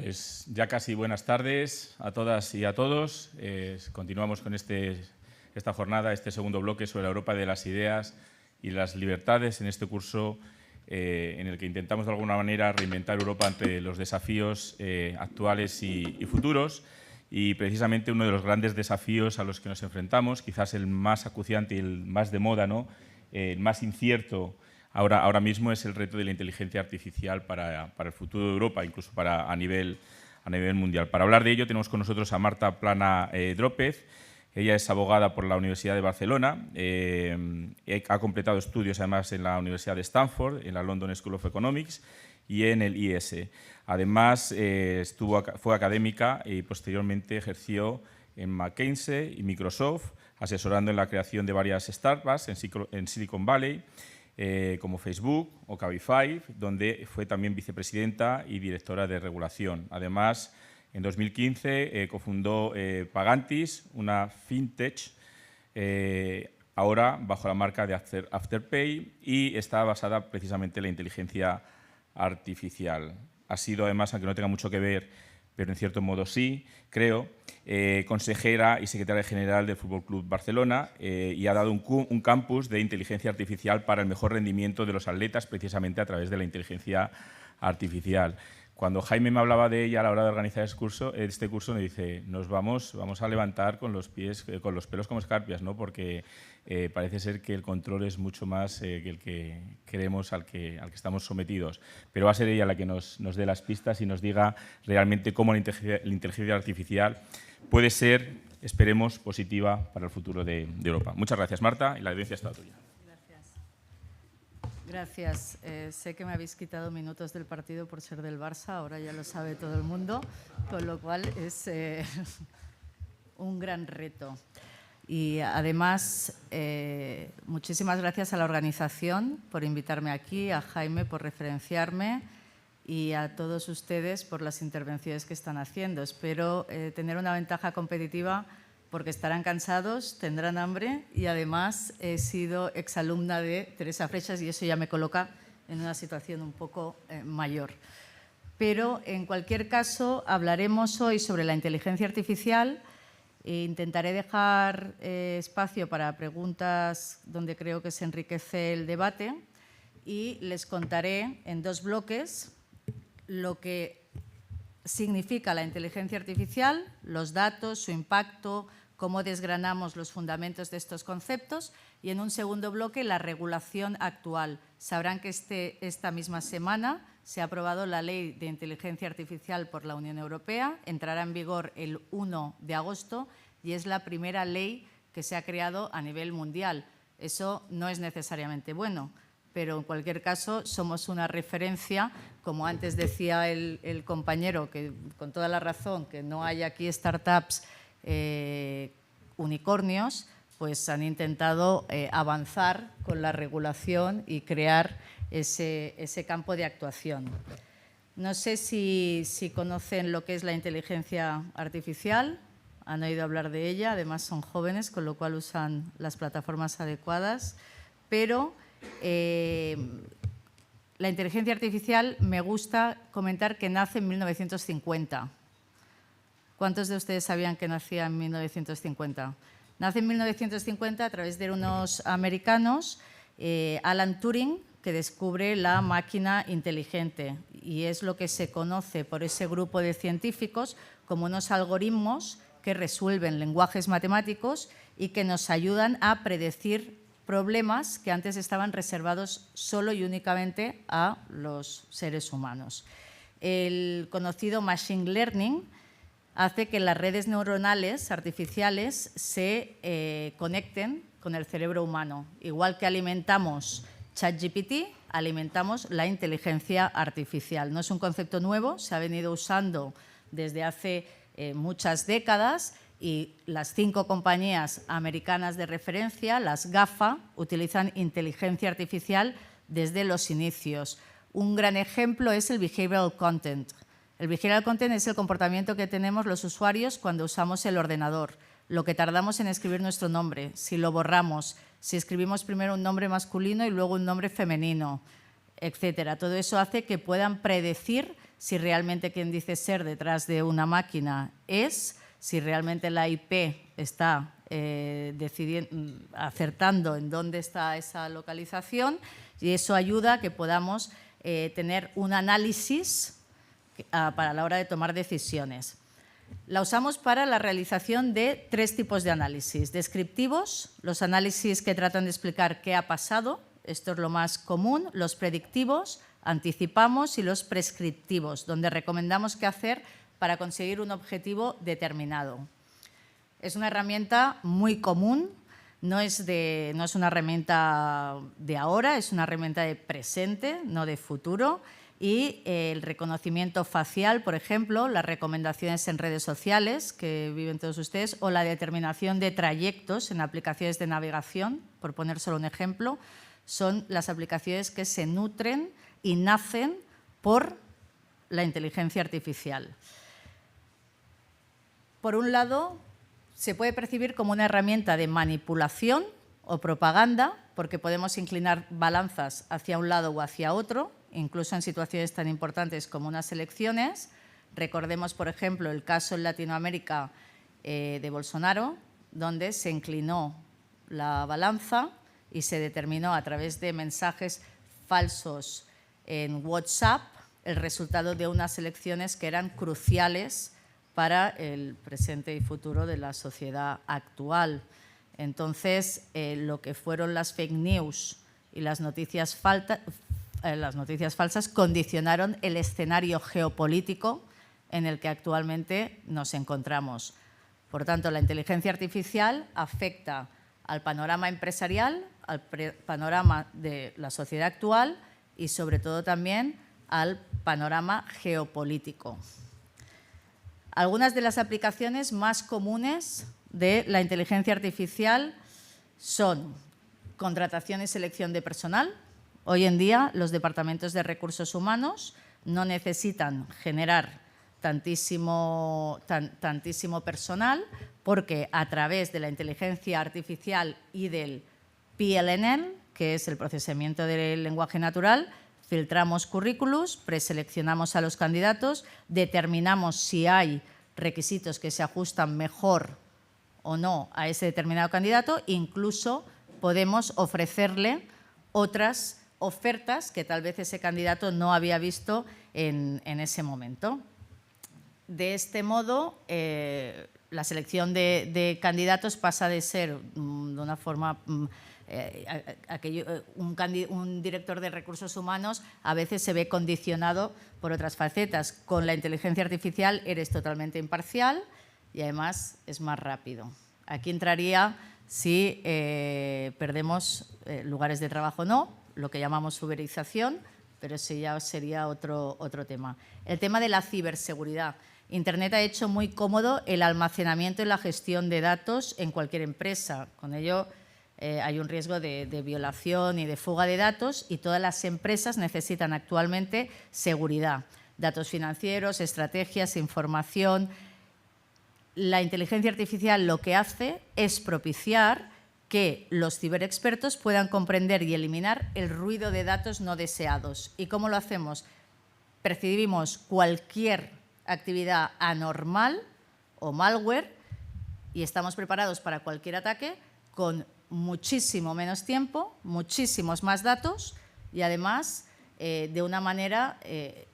Pues ya casi buenas tardes a todas y a todos. Continuamos con esta jornada, este segundo bloque sobre la Europa de las ideas y las libertades en este curso en el que intentamos de alguna manera reinventar Europa ante los desafíos actuales y futuros. Y precisamente uno de los grandes desafíos a los que nos enfrentamos, quizás el más acuciante y el más de moda, ¿no? El más incierto ahora mismo, es el reto de la inteligencia artificial para el futuro de Europa, incluso a nivel mundial. Para hablar de ello tenemos con nosotros a Marta Plana Drópez. Ella es abogada por la Universidad de Barcelona, ha completado estudios además en la Universidad de Stanford, en la London School of Economics y en el IS. Además, fue académica y posteriormente ejerció en McKinsey y Microsoft, asesorando en la creación de varias startups en Silicon Valley, como Facebook o Cabify, donde fue también vicepresidenta y directora de regulación. Además, en 2015 cofundó Pagantis, una fintech, ahora bajo la marca de Afterpay, y está basada precisamente en la inteligencia artificial. Ha sido además, aunque no tenga mucho que ver, pero en cierto modo sí, creo, consejera y secretaria general del Fútbol Club Barcelona, y ha dado un campus de inteligencia artificial para el mejor rendimiento de los atletas, precisamente a través de la inteligencia artificial. Cuando Jaime me hablaba de ella a la hora de organizar este curso, me dice: vamos a levantar con los pelos como escarpias, ¿no? Porque parece ser que el control es mucho más que el que queremos, al que estamos sometidos. Pero va a ser ella la que nos dé las pistas y nos diga realmente cómo la inteligencia artificial puede ser, esperemos, positiva para el futuro de Europa. Muchas gracias, Marta, y la audiencia es toda tuya. Gracias. Sé que me habéis quitado minutos del partido por ser del Barça, ahora ya lo sabe todo el mundo, con lo cual es un gran reto. Y además, muchísimas gracias a la organización por invitarme aquí, a Jaime por referenciarme y a todos ustedes por las intervenciones que están haciendo. Espero tener una ventaja competitiva porque estarán cansados, tendrán hambre y además he sido exalumna de Teresa Freixas y eso ya me coloca en una situación un poco mayor. Pero en cualquier caso hablaremos hoy sobre la inteligencia artificial e intentaré dejar espacio para preguntas donde creo que se enriquece el debate y les contaré en dos bloques lo que significa la inteligencia artificial, los datos, su impacto, cómo desgranamos los fundamentos de estos conceptos y en un segundo bloque la regulación actual. Sabrán que esta misma semana se ha aprobado la Ley de Inteligencia Artificial por la Unión Europea, entrará en vigor el 1 de agosto y es la primera ley que se ha creado a nivel mundial. Eso no es necesariamente bueno, pero en cualquier caso somos una referencia, como antes decía el compañero, que con toda la razón, que no hay aquí startups unicornios, pues han intentado avanzar con la regulación y crear ese campo de actuación. No sé si conocen lo que es la inteligencia artificial, han oído hablar de ella, además son jóvenes, con lo cual usan las plataformas adecuadas, pero la inteligencia artificial me gusta comentar que nace en 1950. ¿Cuántos de ustedes sabían que nacía en 1950? Nace en 1950 a través de unos americanos, Alan Turing, que descubre la máquina inteligente y es lo que se conoce por ese grupo de científicos como unos algoritmos que resuelven lenguajes matemáticos y que nos ayudan a predecir problemas que antes estaban reservados solo y únicamente a los seres humanos. El conocido machine learning hace que las redes neuronales artificiales se conecten con el cerebro humano. Igual que alimentamos ChatGPT, alimentamos la inteligencia artificial. No es un concepto nuevo, se ha venido usando desde hace muchas décadas y las 5 compañías americanas de referencia, las GAFA, utilizan inteligencia artificial desde los inicios. Un gran ejemplo es el behavioral content. El behavioral content es el comportamiento que tenemos los usuarios cuando usamos el ordenador, lo que tardamos en escribir nuestro nombre, si lo borramos, si escribimos primero un nombre masculino y luego un nombre femenino, etcétera. Todo eso hace que puedan predecir si realmente quien dice ser detrás de una máquina es, si realmente la IP está acertando en dónde está esa localización, y eso ayuda a que podamos tener un análisis para la hora de tomar decisiones. La usamos para la realización de 3 tipos de análisis. Descriptivos, los análisis que tratan de explicar qué ha pasado, esto es lo más común. Los predictivos, anticipamos, y los prescriptivos, donde recomendamos qué hacer para conseguir un objetivo determinado. Es una herramienta muy común, no es una herramienta de ahora, es una herramienta de presente, no de futuro. Y el reconocimiento facial, por ejemplo, las recomendaciones en redes sociales que viven todos ustedes, o la determinación de trayectos en aplicaciones de navegación, por poner solo un ejemplo, son las aplicaciones que se nutren y nacen por la inteligencia artificial. Por un lado, se puede percibir como una herramienta de manipulación o propaganda, porque podemos inclinar balanzas hacia un lado o hacia otro, incluso en situaciones tan importantes como unas elecciones. Recordemos, por ejemplo, el caso en Latinoamérica de Bolsonaro, donde se inclinó la balanza y se determinó a través de mensajes falsos en WhatsApp el resultado de unas elecciones que eran cruciales para el presente y futuro de la sociedad actual. Entonces, lo que fueron las fake news y las noticias falsas condicionaron el escenario geopolítico en el que actualmente nos encontramos. Por tanto, la inteligencia artificial afecta al panorama empresarial, al panorama de la sociedad actual y, sobre todo, también al panorama geopolítico. Algunas de las aplicaciones más comunes de la inteligencia artificial son contratación y selección de personal. Hoy en día, los departamentos de recursos humanos no necesitan generar tantísimo personal, porque a través de la inteligencia artificial y del PLNL, que es el procesamiento del lenguaje natural, filtramos currículos, preseleccionamos a los candidatos, determinamos si hay requisitos que se ajustan mejor o no a ese determinado candidato, incluso podemos ofrecerle otras ofertas que tal vez ese candidato no había visto en ese momento. De este modo, la selección de candidatos pasa de ser de una forma… un director de recursos humanos a veces se ve condicionado por otras facetas. Con la inteligencia artificial eres totalmente imparcial y además es más rápido. Aquí entraría si perdemos lugares de trabajo o no, lo que llamamos uberización, pero ese ya sería otro tema. El tema de la ciberseguridad. Internet ha hecho muy cómodo el almacenamiento y la gestión de datos en cualquier empresa. Con ello hay un riesgo de violación y de fuga de datos, y todas las empresas necesitan actualmente seguridad. Datos financieros, estrategias, información. La inteligencia artificial lo que hace es propiciar que los ciberexpertos puedan comprender y eliminar el ruido de datos no deseados. ¿Y cómo lo hacemos? Percibimos cualquier actividad anormal o malware y estamos preparados para cualquier ataque con muchísimo menos tiempo, muchísimos más datos y además de una manera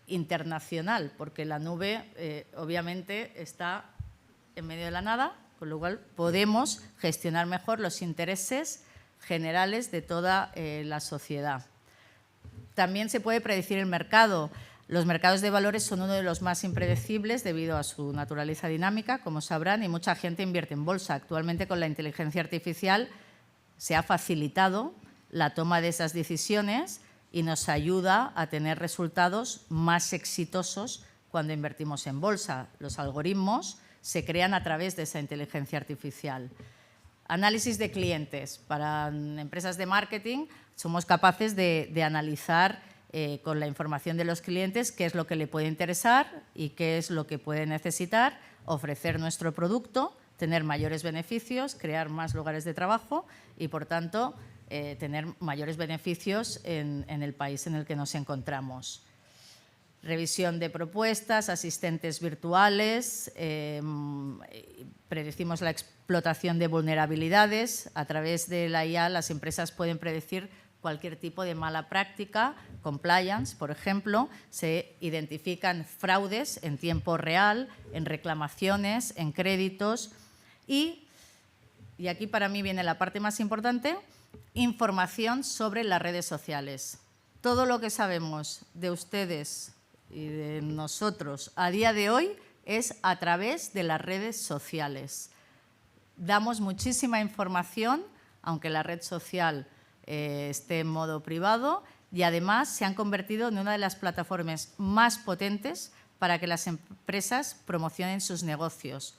internacional, porque la nube obviamente está en medio de la nada, con lo cual podemos gestionar mejor los intereses generales de toda la sociedad. También se puede predecir el mercado. Los mercados de valores son uno de los más impredecibles debido a su naturaleza dinámica, como sabrán, y mucha gente invierte en bolsa. Actualmente, con la inteligencia artificial se ha facilitado la toma de esas decisiones y nos ayuda a tener resultados más exitosos cuando invertimos en bolsa. Los algoritmos se crean a través de esa inteligencia artificial. Análisis de clientes. Para empresas de marketing somos capaces de analizar con la información de los clientes qué es lo que le puede interesar y qué es lo que puede necesitar, ofrecer nuestro producto, tener mayores beneficios, crear más lugares de trabajo y, por tanto, tener mayores beneficios en el país en el que nos encontramos. Revisión de propuestas, asistentes virtuales, predecimos la explotación de vulnerabilidades. A través de la IA las empresas pueden predecir cualquier tipo de mala práctica, compliance, por ejemplo, se identifican fraudes en tiempo real, en reclamaciones, en créditos y aquí para mí viene la parte más importante, información sobre las redes sociales. Todo lo que sabemos de ustedes y de nosotros a día de hoy es a través de las redes sociales. Damos muchísima información, aunque la red social esté en modo privado, y además se han convertido en una de las plataformas más potentes para que las empresas promocionen sus negocios.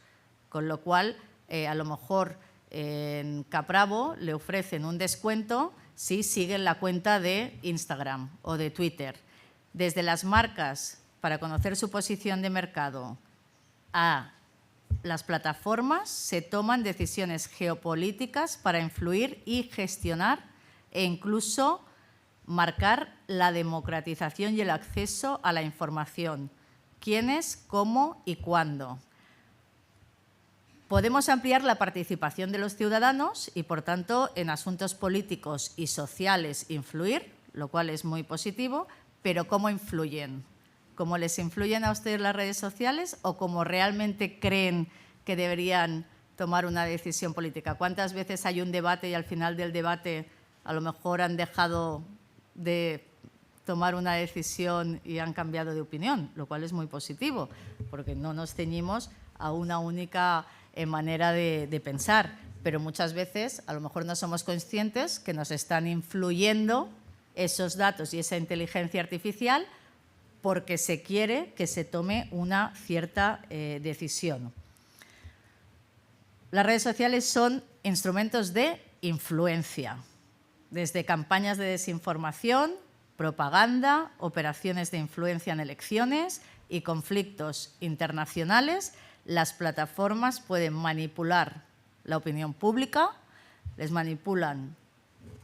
Con lo cual, a lo mejor en Capravo le ofrecen un descuento si siguen la cuenta de Instagram o de Twitter. Desde las marcas, para conocer su posición de mercado, a las plataformas, se toman decisiones geopolíticas para influir y gestionar e incluso marcar la democratización y el acceso a la información. ¿Quiénes, cómo y cuándo? Podemos ampliar la participación de los ciudadanos y, por tanto, en asuntos políticos y sociales influir, lo cual es muy positivo, pero ¿cómo influyen? ¿Cómo les influyen a ustedes las redes sociales o cómo realmente creen que deberían tomar una decisión política? ¿Cuántas veces hay un debate y al final del debate a lo mejor han dejado de tomar una decisión y han cambiado de opinión? Lo cual es muy positivo, porque no nos ceñimos a una única manera de pensar, pero muchas veces a lo mejor no somos conscientes que nos están influyendo esos datos y esa inteligencia artificial porque se quiere que se tome una cierta decisión. Las redes sociales son instrumentos de influencia, desde campañas de desinformación, propaganda, operaciones de influencia en elecciones y conflictos internacionales. Las plataformas pueden manipular la opinión pública, les manipulan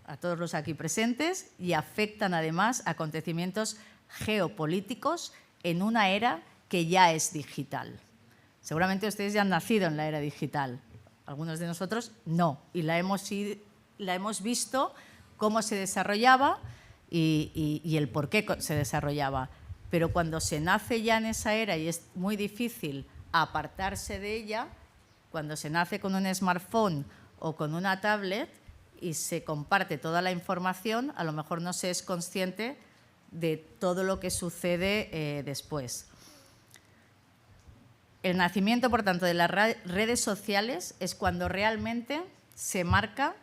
a todos los aquí presentes y afectan además acontecimientos geopolíticos en una era que ya es digital. Seguramente ustedes ya han nacido en la era digital, algunos de nosotros no, y la hemos visto cómo se desarrollaba y el por qué se desarrollaba. Pero cuando se nace ya en esa era y es muy difícil apartarse de ella, cuando se nace con un smartphone o con una tablet y se comparte toda la información, a lo mejor no se es consciente de todo lo que sucede después. El nacimiento, por tanto, de las redes sociales es cuando realmente se marca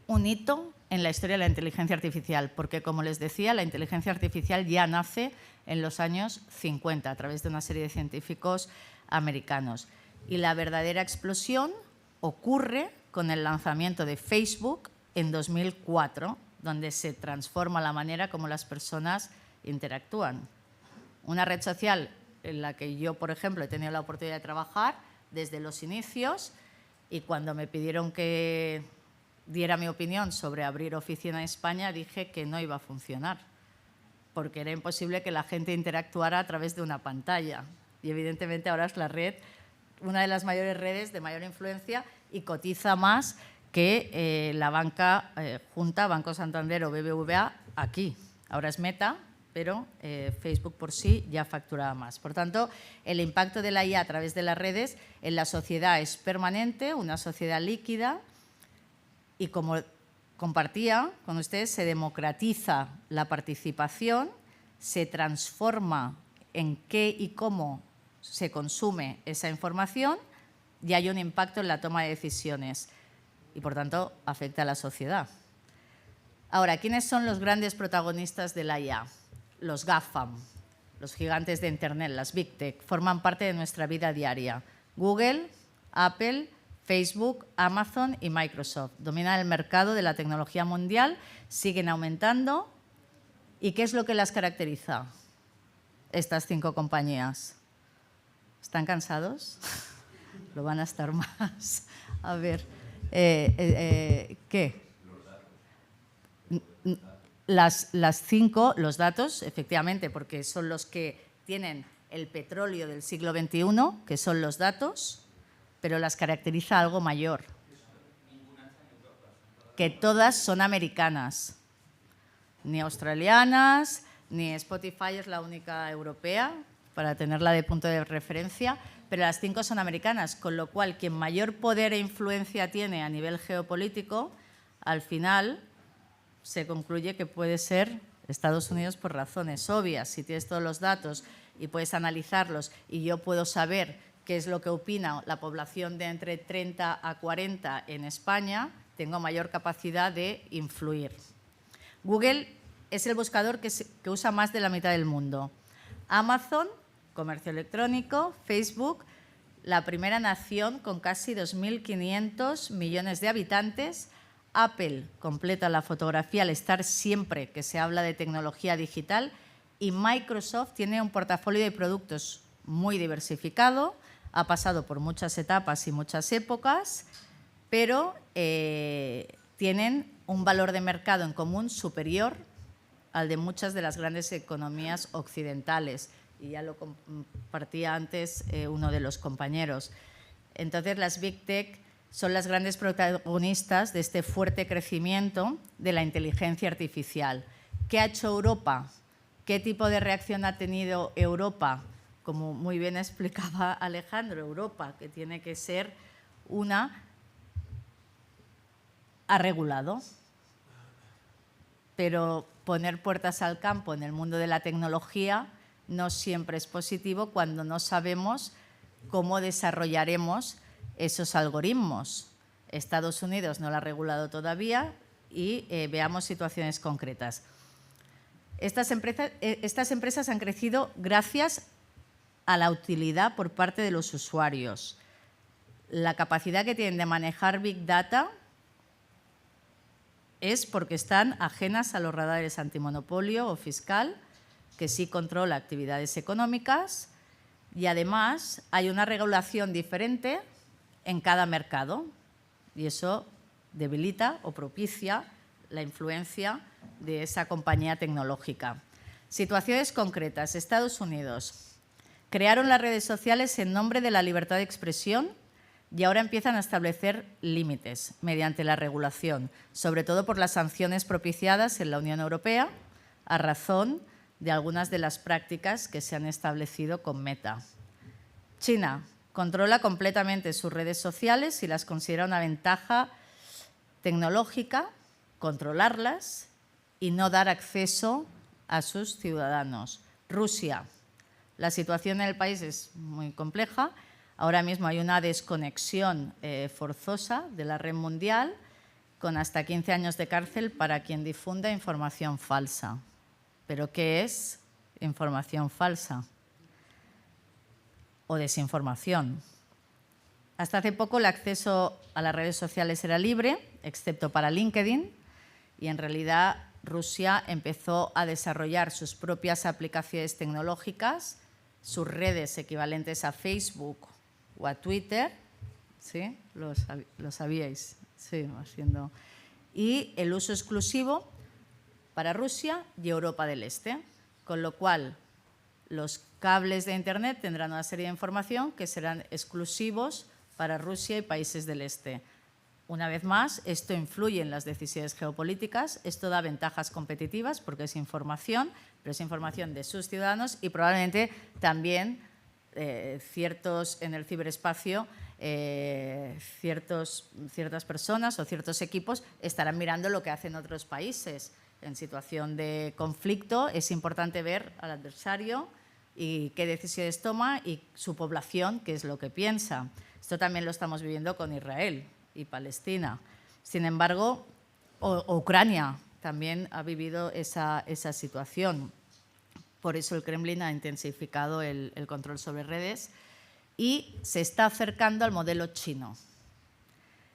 un hito en la historia de la inteligencia artificial, porque, como les decía, la inteligencia artificial ya nace en los años 50 a través de una serie de científicos americanos. Y la verdadera explosión ocurre con el lanzamiento de Facebook en 2004, donde se transforma la manera como las personas interactúan. Una red social en la que yo, por ejemplo, he tenido la oportunidad de trabajar desde los inicios, y cuando me pidieron que diera mi opinión sobre abrir oficina en España, dije que no iba a funcionar, porque era imposible que la gente interactuara a través de una pantalla. Y evidentemente ahora es la red, una de las mayores redes de mayor influencia y cotiza más que la banca junta, Banco Santander o BBVA, aquí. Ahora es Meta, pero Facebook por sí ya facturaba más. Por tanto, el impacto de la IA a través de las redes en la sociedad es permanente, una sociedad líquida, y como compartía con ustedes, se democratiza la participación, se transforma en qué y cómo se consume esa información y hay un impacto en la toma de decisiones y, por tanto, afecta a la sociedad. Ahora, ¿quiénes son los grandes protagonistas de la IA? Los GAFAM, los gigantes de Internet, las Big Tech, forman parte de nuestra vida diaria. Google, Apple, Facebook, Amazon y Microsoft dominan el mercado de la tecnología mundial, siguen aumentando. ¿Y qué es lo que las caracteriza? Estas 5 compañías. ¿Están cansados? Lo van a estar más. A ver, ¿qué? las 5, los datos, efectivamente, porque son los que tienen el petróleo del siglo XXI, que son los datos, pero las caracteriza algo mayor, que todas son americanas, ni australianas, ni Spotify es la única europea, para tenerla de punto de referencia, pero las 5 son americanas, con lo cual quien mayor poder e influencia tiene a nivel geopolítico, al final se concluye que puede ser Estados Unidos por razones obvias. Si tienes todos los datos y puedes analizarlos y yo puedo saber qué es lo que opina la población de entre 30 a 40 en España, tengo mayor capacidad de influir. Google es el buscador que usa más de la mitad del mundo. Amazon, comercio electrónico, Facebook, la primera nación con casi 2.500 millones de habitantes. Apple completa la fotografía al estar siempre que se habla de tecnología digital. Y Microsoft tiene un portafolio de productos muy diversificado, ha pasado por muchas etapas y muchas épocas, pero tienen un valor de mercado en común superior al de muchas de las grandes economías occidentales. Y ya lo compartía antes uno de los compañeros. Entonces, las Big Tech son las grandes protagonistas de este fuerte crecimiento de la inteligencia artificial. ¿Qué ha hecho Europa? ¿Qué tipo de reacción ha tenido Europa? Como muy bien explicaba Alejandro, Europa, que tiene que ser ha regulado, pero poner puertas al campo en el mundo de la tecnología no siempre es positivo cuando no sabemos cómo desarrollaremos esos algoritmos. Estados Unidos no lo ha regulado todavía y veamos situaciones concretas. Estas empresas han crecido gracias a la utilidad por parte de los usuarios. La capacidad que tienen de manejar Big Data es porque están ajenas a los radares antimonopolio o fiscal, que sí controla actividades económicas, y además hay una regulación diferente en cada mercado y eso debilita o propicia la influencia de esa compañía tecnológica. Situaciones concretas. Estados Unidos crearon las redes sociales en nombre de la libertad de expresión y ahora empiezan a establecer límites mediante la regulación, sobre todo por las sanciones propiciadas en la Unión Europea a razón de algunas de las prácticas que se han establecido con Meta. China controla completamente sus redes sociales y las considera una ventaja tecnológica, controlarlas y no dar acceso a sus ciudadanos. Rusia. La situación en el país es muy compleja. Ahora mismo hay una desconexión forzosa de la red mundial con hasta 15 años de cárcel para quien difunda información falsa. ¿Pero qué es información falsa? O desinformación. Hasta hace poco el acceso a las redes sociales era libre, excepto para LinkedIn, y en realidad Rusia empezó a desarrollar sus propias aplicaciones tecnológicas, sus redes equivalentes a Facebook o a Twitter, ¿sí? Lo sabíais, sí, haciendo. Y el uso exclusivo para Rusia y Europa del Este, con lo cual los cables de Internet tendrán una serie de información que serán exclusivos para Rusia y países del Este. Una vez más, esto influye en las decisiones geopolíticas, esto da ventajas competitivas porque es información, pero es información de sus ciudadanos y probablemente también ciertos en el ciberespacio, ciertas personas o ciertos equipos estarán mirando lo que hacen otros países. En situación de conflicto es importante ver al adversario y qué decisiones toma y su población qué es lo que piensa. Esto también lo estamos viviendo con Israel y Palestina. Sin embargo, Ucrania también ha vivido esa situación. Por eso el Kremlin ha intensificado el control sobre redes y se está acercando al modelo chino,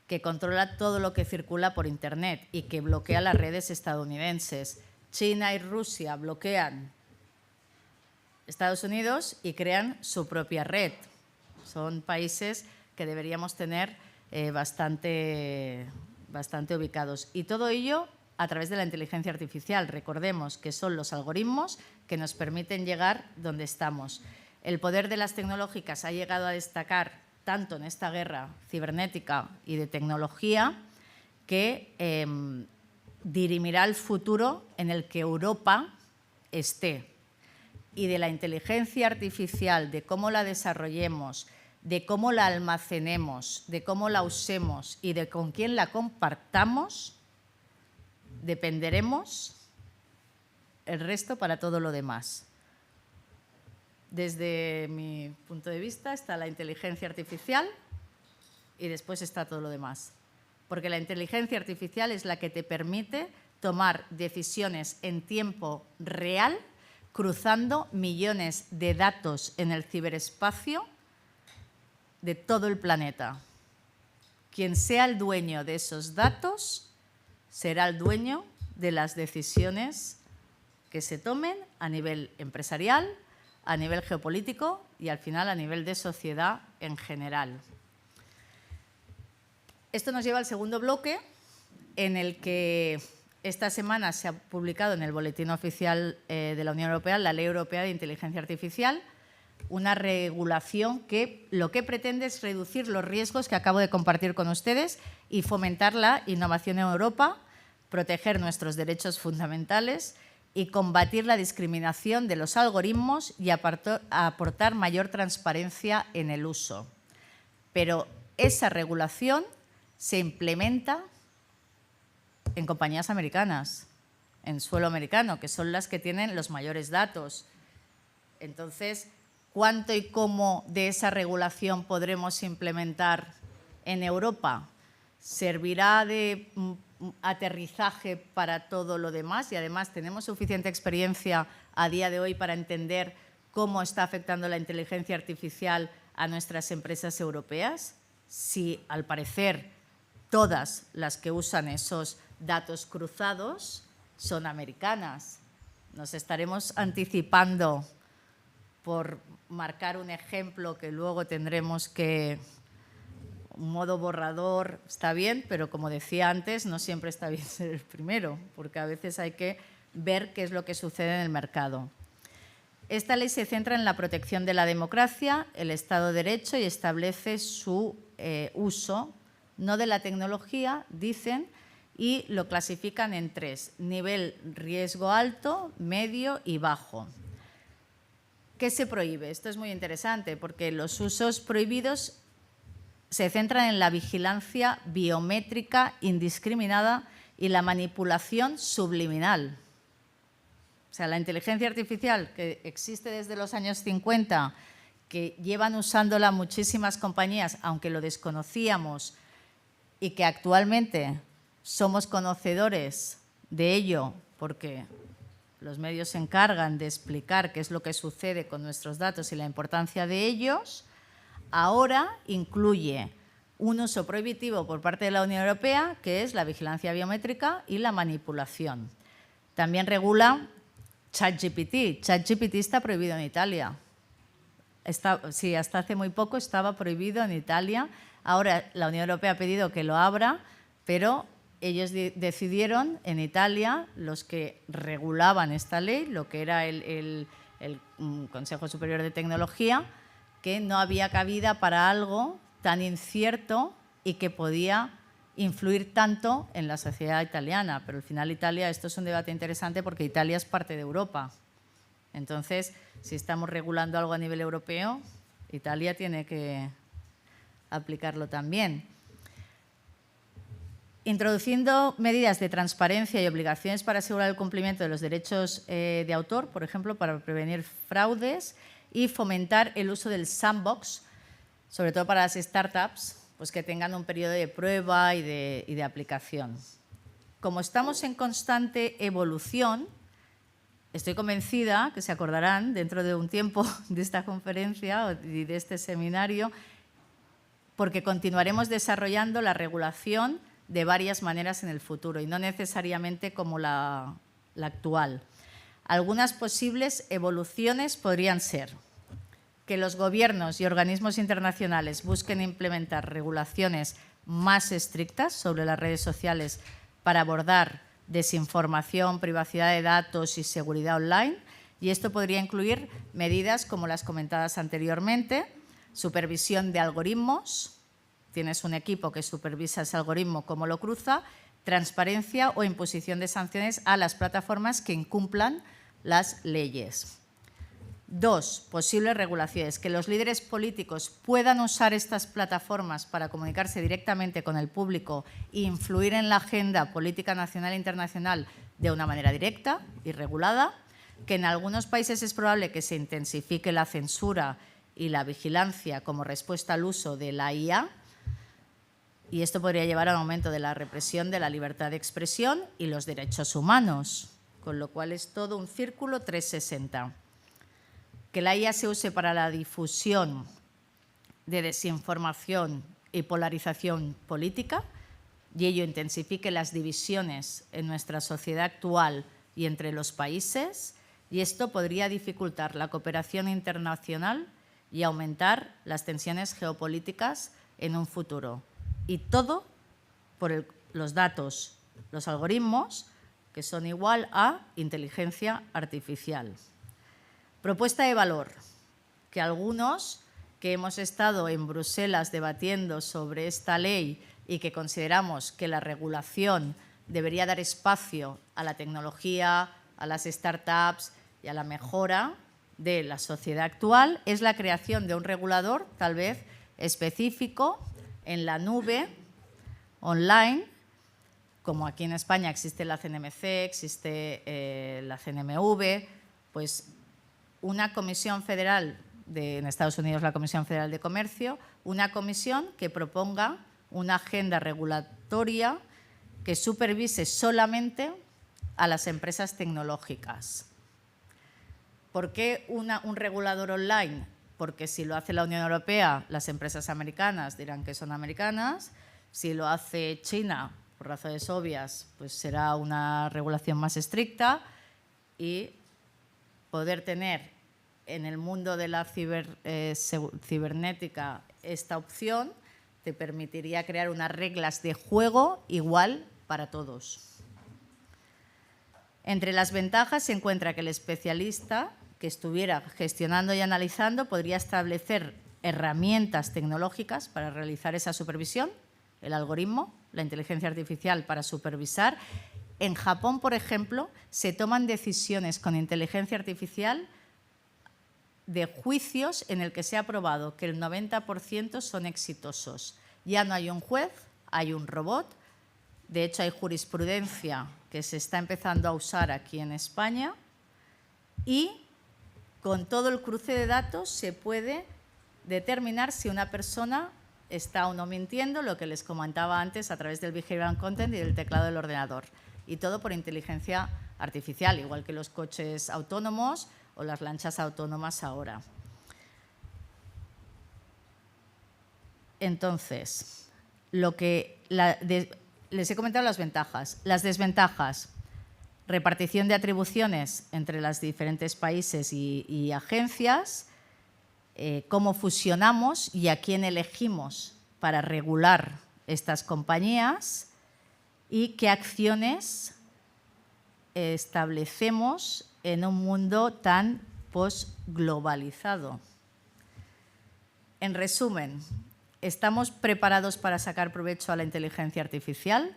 que controla todo lo que circula por Internet y que bloquea las redes estadounidenses. China y Rusia bloquean Estados Unidos y crean su propia red. Son países que deberíamos tener bastante ubicados. Y todo ello a través de la inteligencia artificial. Recordemos que son los algoritmos que nos permiten llegar donde estamos. El poder de las tecnológicas ha llegado a destacar tanto en esta guerra cibernética y de tecnología que dirimirá el futuro en el que Europa esté. Y de la inteligencia artificial, de cómo la desarrollemos, de cómo la almacenemos, de cómo la usemos y de con quién la compartamos, dependeremos el resto para todo lo demás. Desde mi punto de vista está la inteligencia artificial y después está todo lo demás. Porque la inteligencia artificial es la que te permite tomar decisiones en tiempo real, cruzando millones de datos en el ciberespacio de todo el planeta. Quien sea el dueño de esos datos será el dueño de las decisiones que se tomen a nivel empresarial, a nivel geopolítico y al final a nivel de sociedad en general. Esto nos lleva al segundo bloque, en el que esta semana se ha publicado en el Boletín Oficial de la Unión Europea la Ley Europea de Inteligencia Artificial, una regulación que lo que pretende es reducir los riesgos que acabo de compartir con ustedes y fomentar la innovación en Europa, proteger nuestros derechos fundamentales y combatir la discriminación de los algoritmos y aportar mayor transparencia en el uso. Pero esa regulación se implementa en compañías americanas, en suelo americano, que son las que tienen los mayores datos. Entonces, ¿cuánto y cómo de esa regulación podremos implementar en Europa? ¿Servirá de aterrizaje para todo lo demás? Y además, ¿tenemos suficiente experiencia a día de hoy para entender cómo está afectando la inteligencia artificial a nuestras empresas europeas? Si, al parecer, todas las que usan esos datos cruzados son americanas. Nos estaremos anticipando, por marcar un ejemplo que luego tendremos que… Un modo borrador está bien, pero como decía antes, no siempre está bien ser el primero, porque a veces hay que ver qué es lo que sucede en el mercado. Esta ley se centra en la protección de la democracia, el Estado de Derecho y establece su uso, no de la tecnología, dicen, y lo clasifican en tres: nivel riesgo alto, medio y bajo. ¿Qué se prohíbe? Esto es muy interesante porque los usos prohibidos se centran en la vigilancia biométrica indiscriminada y la manipulación subliminal. O sea, la inteligencia artificial que existe desde los años 50, que llevan usándola muchísimas compañías, aunque lo desconocíamos, y que actualmente somos conocedores de ello porque los medios se encargan de explicar qué es lo que sucede con nuestros datos y la importancia de ellos, ahora incluye un uso prohibitivo por parte de la Unión Europea, que es la vigilancia biométrica y la manipulación. También regula ChatGPT. ChatGPT está prohibido en Italia. Sí, hasta hace muy poco estaba prohibido en Italia. Ahora la Unión Europea ha pedido que lo abra, pero ellos decidieron en Italia, los que regulaban esta ley, lo que era el Consejo Superior de Tecnología, que no había cabida para algo tan incierto y que podía influir tanto en la sociedad italiana. Pero al final Italia, esto es un debate interesante porque Italia es parte de Europa. Entonces, si estamos regulando algo a nivel europeo, Italia tiene que aplicarlo también. Introduciendo medidas de transparencia y obligaciones para asegurar el cumplimiento de los derechos de autor, por ejemplo, para prevenir fraudes, y fomentar el uso del sandbox, sobre todo para las startups, pues que tengan un periodo de prueba y de aplicación. Como estamos en constante evolución, estoy convencida que se acordarán dentro de un tiempo de esta conferencia y de este seminario, porque continuaremos desarrollando la regulación de varias maneras en el futuro y no necesariamente como la actual. Algunas posibles evoluciones podrían ser que los gobiernos y organismos internacionales busquen implementar regulaciones más estrictas sobre las redes sociales para abordar desinformación, privacidad de datos y seguridad online. Y esto podría incluir medidas como las comentadas anteriormente, supervisión de algoritmos, tienes un equipo que supervisa ese algoritmo, cómo lo cruza, transparencia o imposición de sanciones a las plataformas que incumplan las leyes. 2. Posibles regulaciones. Que los líderes políticos puedan usar estas plataformas para comunicarse directamente con el público e influir en la agenda política nacional e internacional de una manera directa y regulada. Que en algunos países es probable que se intensifique la censura y la vigilancia como respuesta al uso de la IA. Y esto podría llevar a un aumento de la represión de la libertad de expresión y los derechos humanos. Con lo cual es todo un círculo 360. Que la IA se use para la difusión de desinformación y polarización política y ello intensifique las divisiones en nuestra sociedad actual y entre los países, y esto podría dificultar la cooperación internacional y aumentar las tensiones geopolíticas en un futuro. Y todo por los datos, los algoritmos, que son igual a inteligencia artificial. Propuesta de valor, que algunos que hemos estado en Bruselas debatiendo sobre esta ley y que consideramos que la regulación debería dar espacio a la tecnología, a las startups y a la mejora de la sociedad actual, es la creación de un regulador, tal vez específico, en la nube, online, como aquí en España existe la CNMC, existe la CNMV, pues una comisión federal, en Estados Unidos la Comisión Federal de Comercio, una comisión que proponga una agenda regulatoria que supervise solamente a las empresas tecnológicas. ¿Por qué un regulador online? Porque si lo hace la Unión Europea, las empresas americanas dirán que son americanas. Si lo hace China, por razones obvias, pues será una regulación más estricta y poder tener en el mundo de la cibernética esta opción te permitiría crear unas reglas de juego igual para todos. Entre las ventajas se encuentra que el especialista que estuviera gestionando y analizando podría establecer herramientas tecnológicas para realizar esa supervisión, el algoritmo, la inteligencia artificial para supervisar. En Japón, por ejemplo, se toman decisiones con inteligencia artificial de juicios en el que se ha probado que el 90% son exitosos. Ya no hay un juez, hay un robot. De hecho, hay jurisprudencia que se está empezando a usar aquí en España y con todo el cruce de datos se puede determinar si una persona está o no mintiendo, lo que les comentaba antes a través del Behavioral Content y del teclado del ordenador. Y todo por inteligencia artificial, igual que los coches autónomos o las lanchas autónomas ahora. Entonces, les he comentado las ventajas. Las desventajas: repartición de atribuciones entre los diferentes países y agencias, cómo fusionamos y a quién elegimos para regular estas compañías y qué acciones establecemos en un mundo tan posglobalizado. En resumen, ¿estamos preparados para sacar provecho a la inteligencia artificial?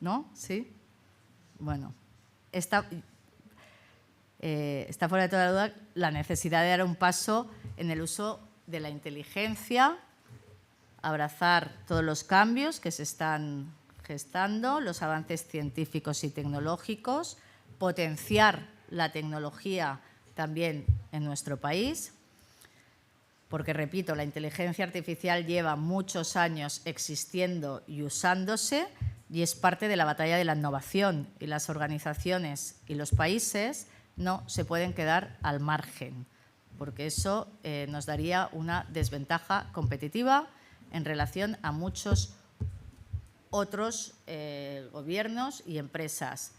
¿No? ¿Sí? Bueno, está fuera de toda duda la necesidad de dar un paso en el uso de la inteligencia, abrazar todos los cambios que se están gestando, los avances científicos y tecnológicos, potenciar la tecnología también en nuestro país, porque, repito, la inteligencia artificial lleva muchos años existiendo y usándose y es parte de la batalla de la innovación, y las organizaciones y los países no se pueden quedar al margen, porque eso nos daría una desventaja competitiva en relación a muchos otros gobiernos y empresas.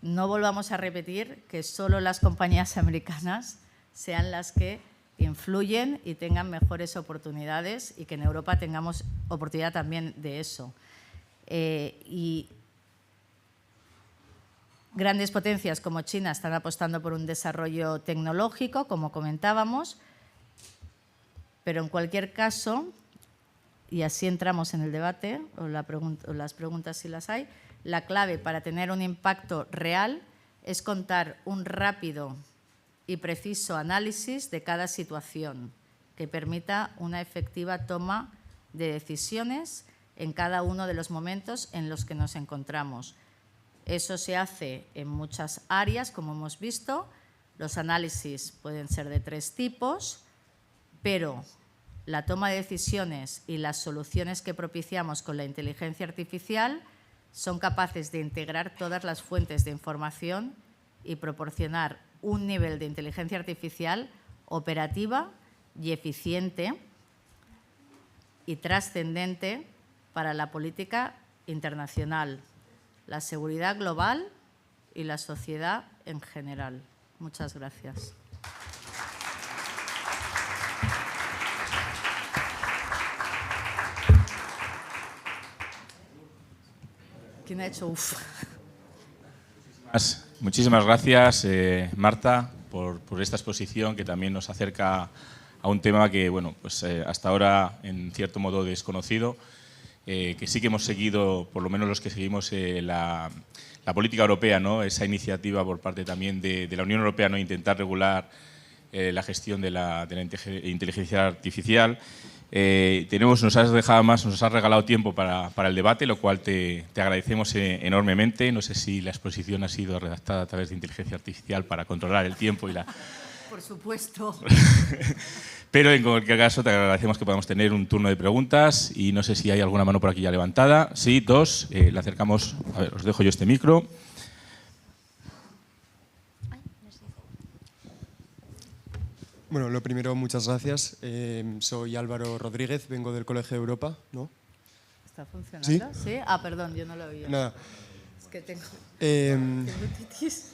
No volvamos a repetir que solo las compañías americanas sean las que influyen y tengan mejores oportunidades y que en Europa tengamos oportunidad también de eso. Y grandes potencias como China están apostando por un desarrollo tecnológico, como comentábamos, pero en cualquier caso, y así entramos en el debate, o las preguntas si las hay, la clave para tener un impacto real es contar un rápido y preciso análisis de cada situación que permita una efectiva toma de decisiones en cada uno de los momentos en los que nos encontramos. Eso se hace en muchas áreas, como hemos visto. Los análisis pueden ser de 3 tipos, pero la toma de decisiones y las soluciones que propiciamos con la inteligencia artificial son capaces de integrar todas las fuentes de información y proporcionar un nivel de inteligencia artificial operativa y eficiente y trascendente para la política internacional, la seguridad global y la sociedad en general. Muchas gracias. ¿Quién ha hecho uf? Muchísimas gracias, Marta, por esta exposición que también nos acerca a un tema que, bueno, pues hasta ahora en cierto modo desconocido, que sí que hemos seguido, por lo menos los que seguimos la política europea, ¿no? Esa iniciativa por parte también de la Unión Europea, ¿no? Intentar regular la gestión de la inteligencia artificial. Nos has regalado tiempo para el debate, lo cual te agradecemos enormemente. No sé si la exposición ha sido redactada a través de inteligencia artificial para controlar el tiempo y la... Por supuesto. Pero en cualquier caso te agradecemos que podamos tener un turno de preguntas y no sé si hay alguna mano por aquí ya levantada. Sí, 2. Le acercamos. A ver, os dejo yo este micro. Bueno, lo primero, muchas gracias. Soy Álvaro Rodríguez, vengo del Colegio de Europa, ¿no? ¿Está funcionando? ¿Sí? Ah, perdón, yo no lo oía. Nada. Es que tengo titis.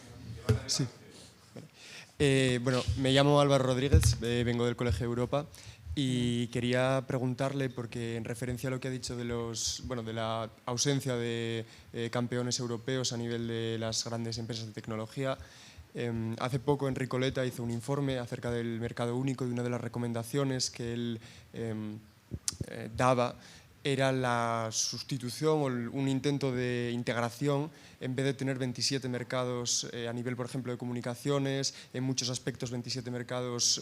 Sí. Bueno, me llamo Álvaro Rodríguez, vengo del Colegio de Europa y quería preguntarle, porque en referencia a lo que ha dicho de la ausencia de campeones europeos a nivel de las grandes empresas de tecnología, hace poco Enrico Letta hizo un informe acerca del mercado único y una de las recomendaciones que él daba era la sustitución o un intento de integración en vez de tener 27 mercados a nivel, por ejemplo, de comunicaciones, en muchos aspectos 27 mercados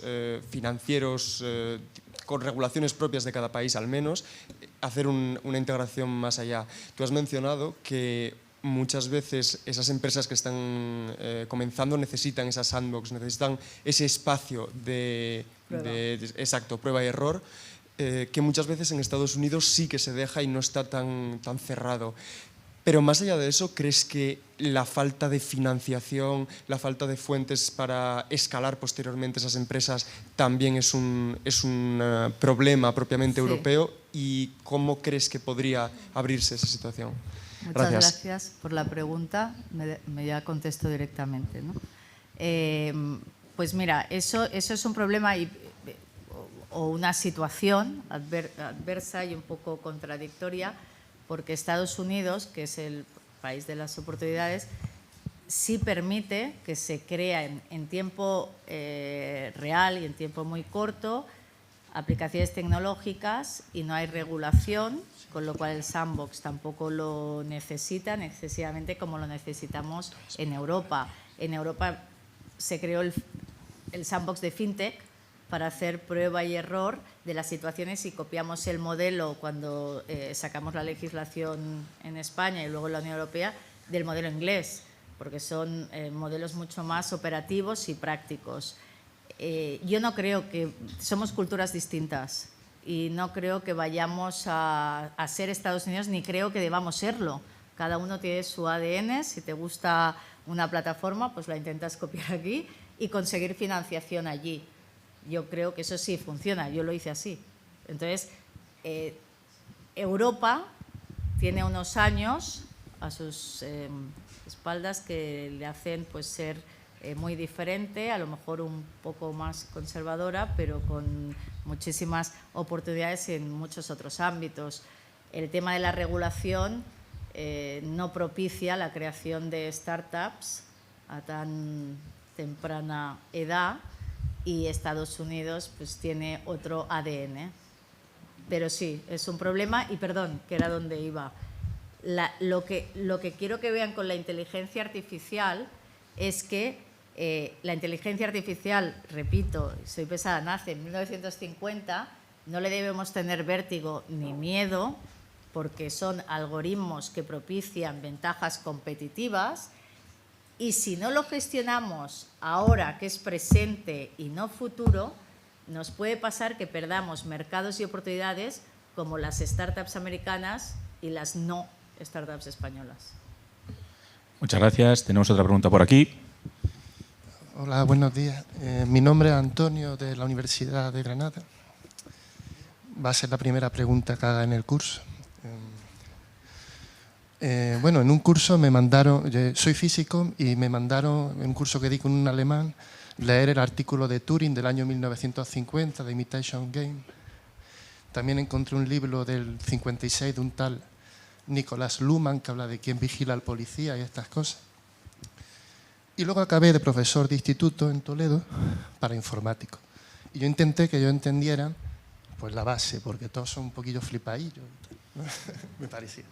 financieros con regulaciones propias de cada país al menos, hacer una integración más allá. Tú has mencionado que muchas veces esas empresas que están comenzando necesitan esa sandbox, necesitan ese espacio de prueba y error, que muchas veces en Estados Unidos sí que se deja y no está tan cerrado. Pero más allá de eso, ¿crees que la falta de financiación, la falta de fuentes para escalar posteriormente esas empresas también es un problema propiamente europeo? ¿Y cómo crees que podría abrirse esa situación? Muchas gracias por la pregunta. Me ya contesto directamente, ¿no? Pues mira, eso es un problema o una situación adversa y un poco contradictoria, porque Estados Unidos, que es el país de las oportunidades, sí permite que se creen en tiempo real y en tiempo muy corto aplicaciones tecnológicas y no hay regulación, con lo cual el sandbox tampoco lo necesita excesivamente como lo necesitamos en Europa. En Europa se creó el sandbox de FinTech para hacer prueba y error de las situaciones y copiamos el modelo cuando sacamos la legislación en España y luego en la Unión Europea del modelo inglés, porque son modelos mucho más operativos y prácticos. Yo no creo que... Somos culturas distintas y no creo que vayamos a ser Estados Unidos, ni creo que debamos serlo. Cada uno tiene su ADN. Si te gusta una plataforma, pues la intentas copiar aquí y conseguir financiación allí. Yo creo que eso sí funciona, yo lo hice así. Entonces, Europa tiene unos años a sus espaldas que le hacen pues ser muy diferente, a lo mejor un poco más conservadora, pero con muchísimas oportunidades en muchos otros ámbitos. El tema de la regulación no propicia la creación de startups a tan temprana edad, y Estados Unidos pues tiene otro ADN. Pero sí, es un problema. Y perdón, que era donde iba. Lo que quiero que vean con la inteligencia artificial es que la inteligencia artificial, repito, soy pesada, nace en 1950, no le debemos tener vértigo ni miedo, porque son algoritmos que propician ventajas competitivas, y si no lo gestionamos ahora, que es presente y no futuro, nos puede pasar que perdamos mercados y oportunidades como las startups americanas y las no startups españolas. Muchas gracias. Tenemos otra pregunta por aquí. Hola, buenos días. Mi nombre es Antonio, de la Universidad de Granada. Va a ser la primera pregunta que haga en el curso. Bueno, en un curso me mandaron, soy físico, y me mandaron, en un curso que di con un alemán, leer el artículo de Turing del año 1950, de Imitation Game. También encontré un libro del 56 de un tal Nicolás Luhmann, que habla de quién vigila al policía y estas cosas. Y luego acabé de profesor de instituto en Toledo para informático. Y yo intenté que ellos entendieran pues, la base, porque todos son un poquillo flipadillos, me parecía.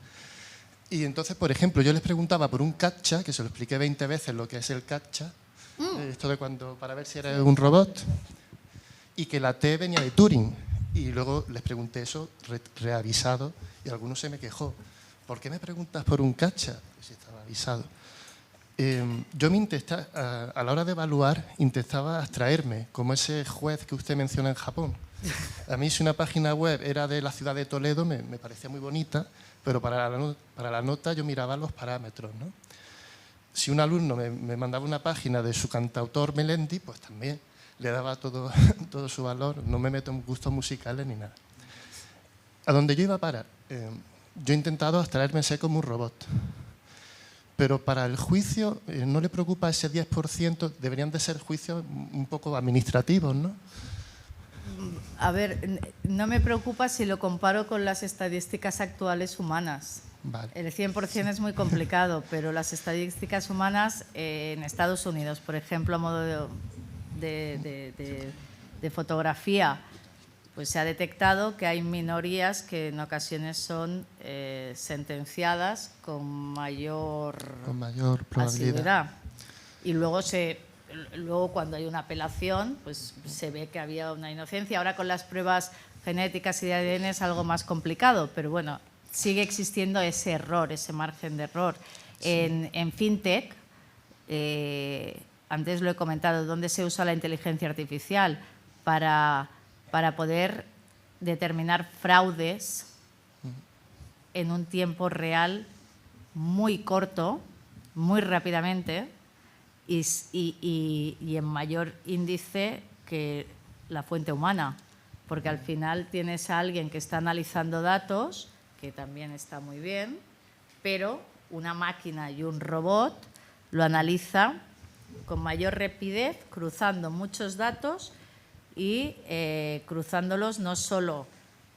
Y entonces, por ejemplo, yo les preguntaba por un CAPTCHA, que se lo expliqué 20 veces lo que es el CAPTCHA, esto de cuando, para ver si era un robot, y que la T venía de Turing. Y luego les pregunté eso reavisado, y alguno se me quejó. ¿Por qué me preguntas por un CAPTCHA? Si estaba avisado. Yo me a la hora de evaluar, intentaba abstraerme, como ese juez que usted menciona en Japón. A mí, si una página web era de la ciudad de Toledo, me parecía muy bonita, pero para la nota yo miraba los parámetros, ¿no? Si un alumno me mandaba una página de su cantautor Melendi, pues también le daba todo su valor. No me meto en gustos musicales ni nada. A donde yo iba a parar, yo he intentado abstraerme como un robot. Pero para el juicio, ¿no le preocupa ese 10%? Deberían de ser juicios un poco administrativos, ¿no? A ver, no me preocupa si lo comparo con las estadísticas actuales humanas. Vale. El 100% es muy complicado, pero las estadísticas humanas en Estados Unidos, por ejemplo, a modo de fotografía, pues se ha detectado que hay minorías que en ocasiones son sentenciadas con mayor probabilidad. asiduidad. Y luego cuando hay una apelación, pues se ve que había una inocencia. Ahora con las pruebas genéticas y de ADN es algo más complicado, pero bueno, sigue existiendo ese error, ese margen de error. Sí. En FinTech, antes lo he comentado, ¿dónde se usa la inteligencia artificial? Para poder determinar fraudes en un tiempo real muy corto, muy rápidamente y en mayor índice que la fuente humana, porque al final tienes a alguien que está analizando datos, que también está muy bien, pero una máquina y un robot lo analiza con mayor rapidez, cruzando muchos datos y cruzándolos no solo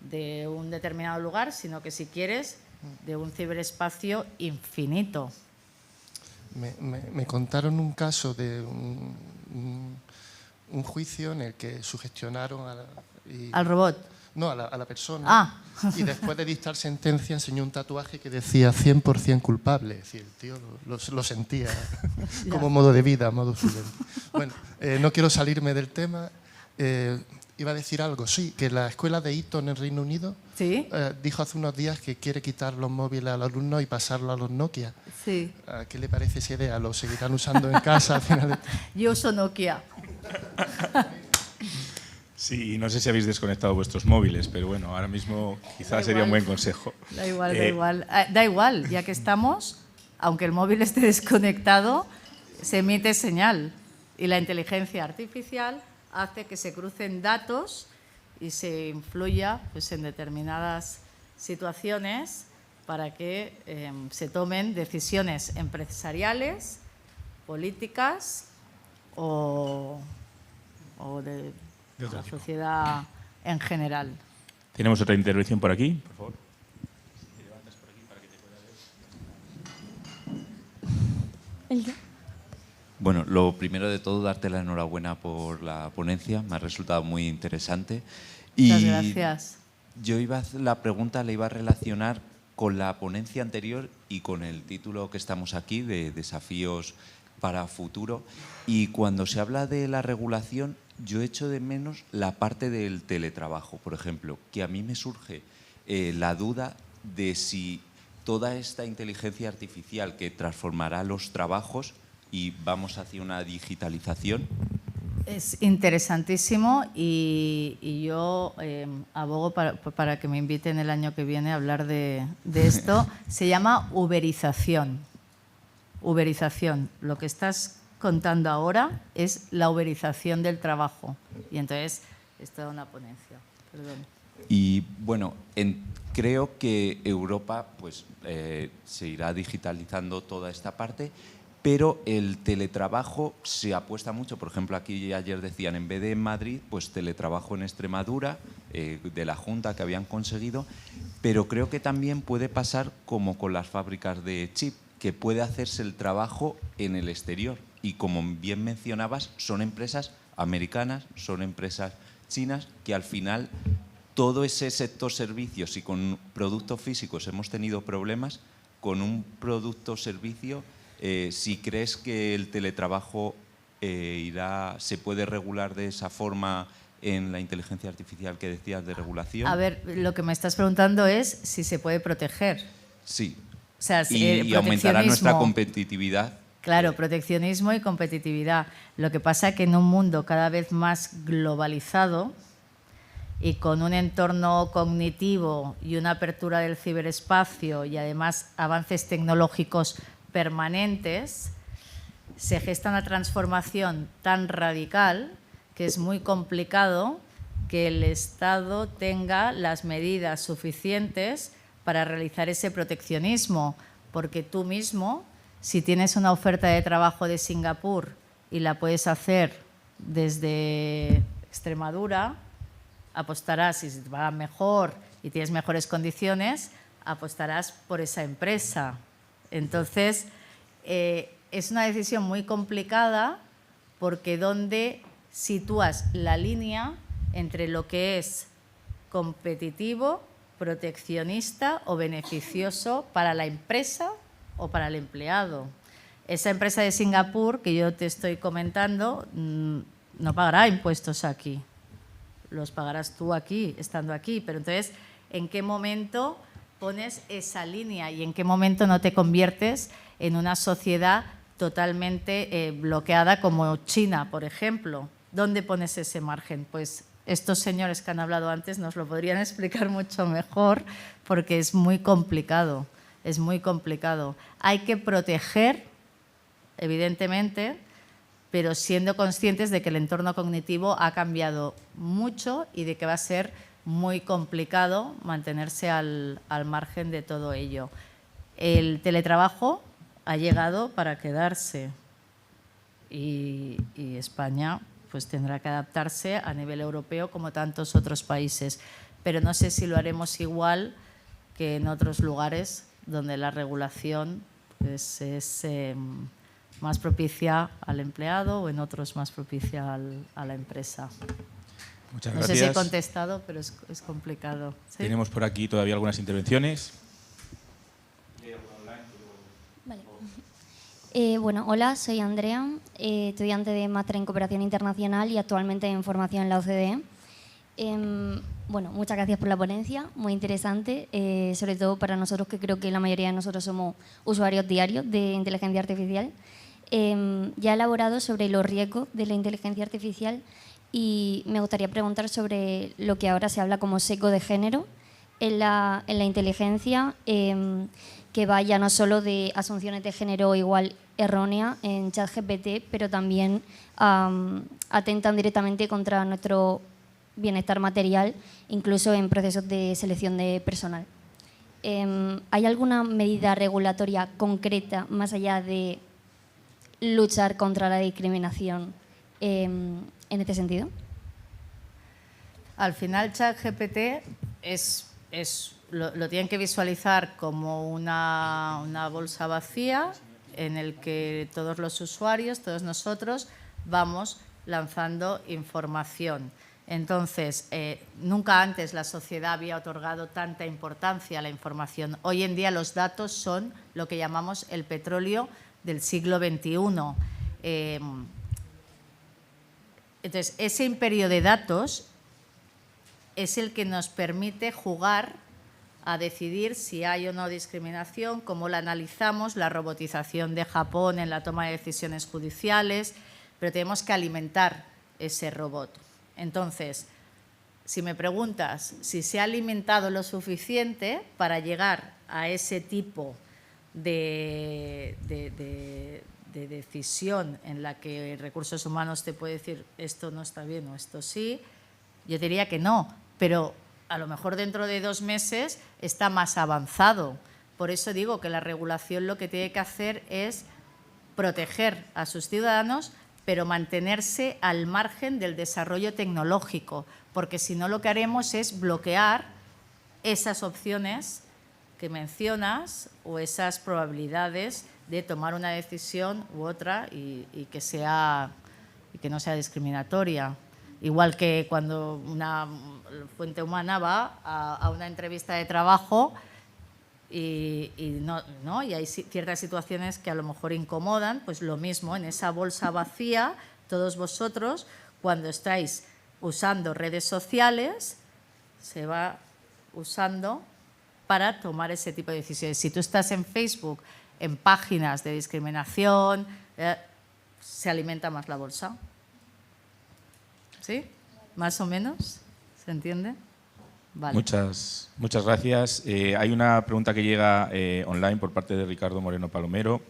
de un determinado lugar, sino que, si quieres, de un ciberespacio infinito. Me contaron un caso de un juicio en el que sugestionaron ¿Al robot? No, a la persona. Ah. Y después de dictar sentencia enseñó un tatuaje que decía 100% culpable. Es decir, el tío lo sentía como modo de vida, modo siguiente. Bueno, no quiero salirme del tema. Iba a decir algo, sí, que la escuela de Eton en el Reino Unido ¿Sí? Dijo hace unos días que quiere quitar los móviles a los alumnos y pasarlo a los Nokia. Sí. ¿Qué le parece esa idea? ¿Lo seguirán usando en casa al final de... Yo uso Nokia. Sí, no sé si habéis desconectado vuestros móviles, pero bueno, ahora mismo quizás sería un buen consejo. Da igual. Da igual, ya que estamos, aunque el móvil esté desconectado, se emite señal. Y la inteligencia artificial hace que se crucen datos y se influya pues, en determinadas situaciones para que se tomen decisiones empresariales, políticas o de la sociedad en general. Tenemos otra intervención por aquí, por favor. Bueno, lo primero de todo, darte la enhorabuena por la ponencia, me ha resultado muy interesante. Muchas gracias. La pregunta la iba a relacionar con la ponencia anterior y con el título que estamos aquí, de Desafíos para Futuro. Y cuando se habla de la regulación, yo echo de menos la parte del teletrabajo, por ejemplo, que a mí me surge la duda de si toda esta inteligencia artificial que transformará los trabajos y vamos hacia una digitalización. Es interesantísimo y yo abogo para que me inviten el año que viene a hablar de esto. Se llama uberización. Uberización. Lo que estás contando ahora es la uberización del trabajo. Y entonces es toda una ponencia. Perdón. Y bueno, creo que Europa pues, se irá digitalizando toda esta parte, pero el teletrabajo se apuesta mucho. Por ejemplo, aquí ayer decían, en vez de en Madrid, pues teletrabajo en Extremadura, de la Junta que habían conseguido, pero creo que también puede pasar como con las fábricas de chip, que puede hacerse el trabajo en el exterior. Y como bien mencionabas, son empresas americanas, son empresas chinas, que al final todo ese sector servicios, y con productos físicos hemos tenido problemas, con un producto servicio, si crees que el teletrabajo se puede regular de esa forma en la inteligencia artificial que decías de regulación. A ver, lo que me estás preguntando es si se puede proteger. Sí. O sea, y aumentará nuestra competitividad. Claro, proteccionismo y competitividad. Lo que pasa es que en un mundo cada vez más globalizado y con un entorno cognitivo y una apertura del ciberespacio y además avances tecnológicos permanentes, se gesta una transformación tan radical que es muy complicado que el Estado tenga las medidas suficientes para realizar ese proteccionismo, porque tú mismo, si tienes una oferta de trabajo de Singapur y la puedes hacer desde Extremadura, apostarás, si te va mejor y tienes mejores condiciones, apostarás por esa empresa. Entonces, es una decisión muy complicada porque ¿dónde sitúas la línea entre lo que es competitivo, proteccionista o beneficioso para la empresa o para el empleado? Esa empresa de Singapur que yo te estoy comentando no pagará impuestos aquí. Los pagarás tú aquí, estando aquí. Pero entonces, ¿en qué momento pones esa línea y en qué momento no te conviertes en una sociedad totalmente bloqueada como China, por ejemplo? ¿Dónde pones ese margen? Pues estos señores que han hablado antes nos lo podrían explicar mucho mejor porque es muy complicado, es muy complicado. Hay que proteger, evidentemente, pero siendo conscientes de que el entorno cognitivo ha cambiado mucho y de que va a ser muy complicado mantenerse al margen de todo ello. El teletrabajo ha llegado para quedarse y España pues tendrá que adaptarse a nivel europeo como tantos otros países. Pero no sé si lo haremos igual que en otros lugares donde la regulación pues, es más propicia al empleado o en otros más propicia a la empresa. Muchas gracias. No sé si he contestado, pero es complicado. ¿Sí? Tenemos por aquí todavía algunas intervenciones. Vale. Bueno, hola, soy Andrea, estudiante de Máster en Cooperación Internacional y actualmente en formación en la OCDE. Bueno, muchas gracias por la ponencia, muy interesante, sobre todo para nosotros que creo que la mayoría de nosotros somos usuarios diarios de inteligencia artificial. Ya he elaborado sobre los riesgos de la inteligencia artificial y me gustaría preguntar sobre lo que ahora se habla como sesgo de género en la inteligencia, que va ya no solo de asunciones de género igual errónea en ChatGPT, pero también atentan directamente contra nuestro bienestar material, incluso en procesos de selección de personal. ¿Hay alguna medida regulatoria concreta más allá de luchar contra la discriminación en este sentido? Al final, ChatGPT lo tienen que visualizar como una bolsa vacía en el que todos los usuarios, todos nosotros, vamos lanzando información. Entonces, nunca antes la sociedad había otorgado tanta importancia a la información. Hoy en día los datos son lo que llamamos el petróleo del siglo XXI. Entonces, ese imperio de datos es el que nos permite jugar a decidir si hay o no discriminación, cómo la analizamos, la robotización de Japón en la toma de decisiones judiciales, pero tenemos que alimentar ese robot. Entonces, si me preguntas si se ha alimentado lo suficiente para llegar a ese tipo de decisión en la que recursos humanos te puede decir esto no está bien o esto sí, yo diría que no, pero a lo mejor dentro de 2 meses está más avanzado. Por eso digo que la regulación lo que tiene que hacer es proteger a sus ciudadanos, pero mantenerse al margen del desarrollo tecnológico, porque si no lo que haremos es bloquear esas opciones que mencionas o esas probabilidades de tomar una decisión u otra y que no sea discriminatoria. Igual que cuando una fuente humana va a una entrevista de trabajo y hay ciertas situaciones que a lo mejor incomodan, pues lo mismo, en esa bolsa vacía, todos vosotros, cuando estáis usando redes sociales, se va usando para tomar ese tipo de decisiones. Si tú estás en Facebook, en páginas de discriminación, se alimenta más la bolsa. ¿Sí? ¿Más o menos? ¿Se entiende? Vale. Muchas gracias. Hay una pregunta que llega online por parte de Ricardo Moreno Palomero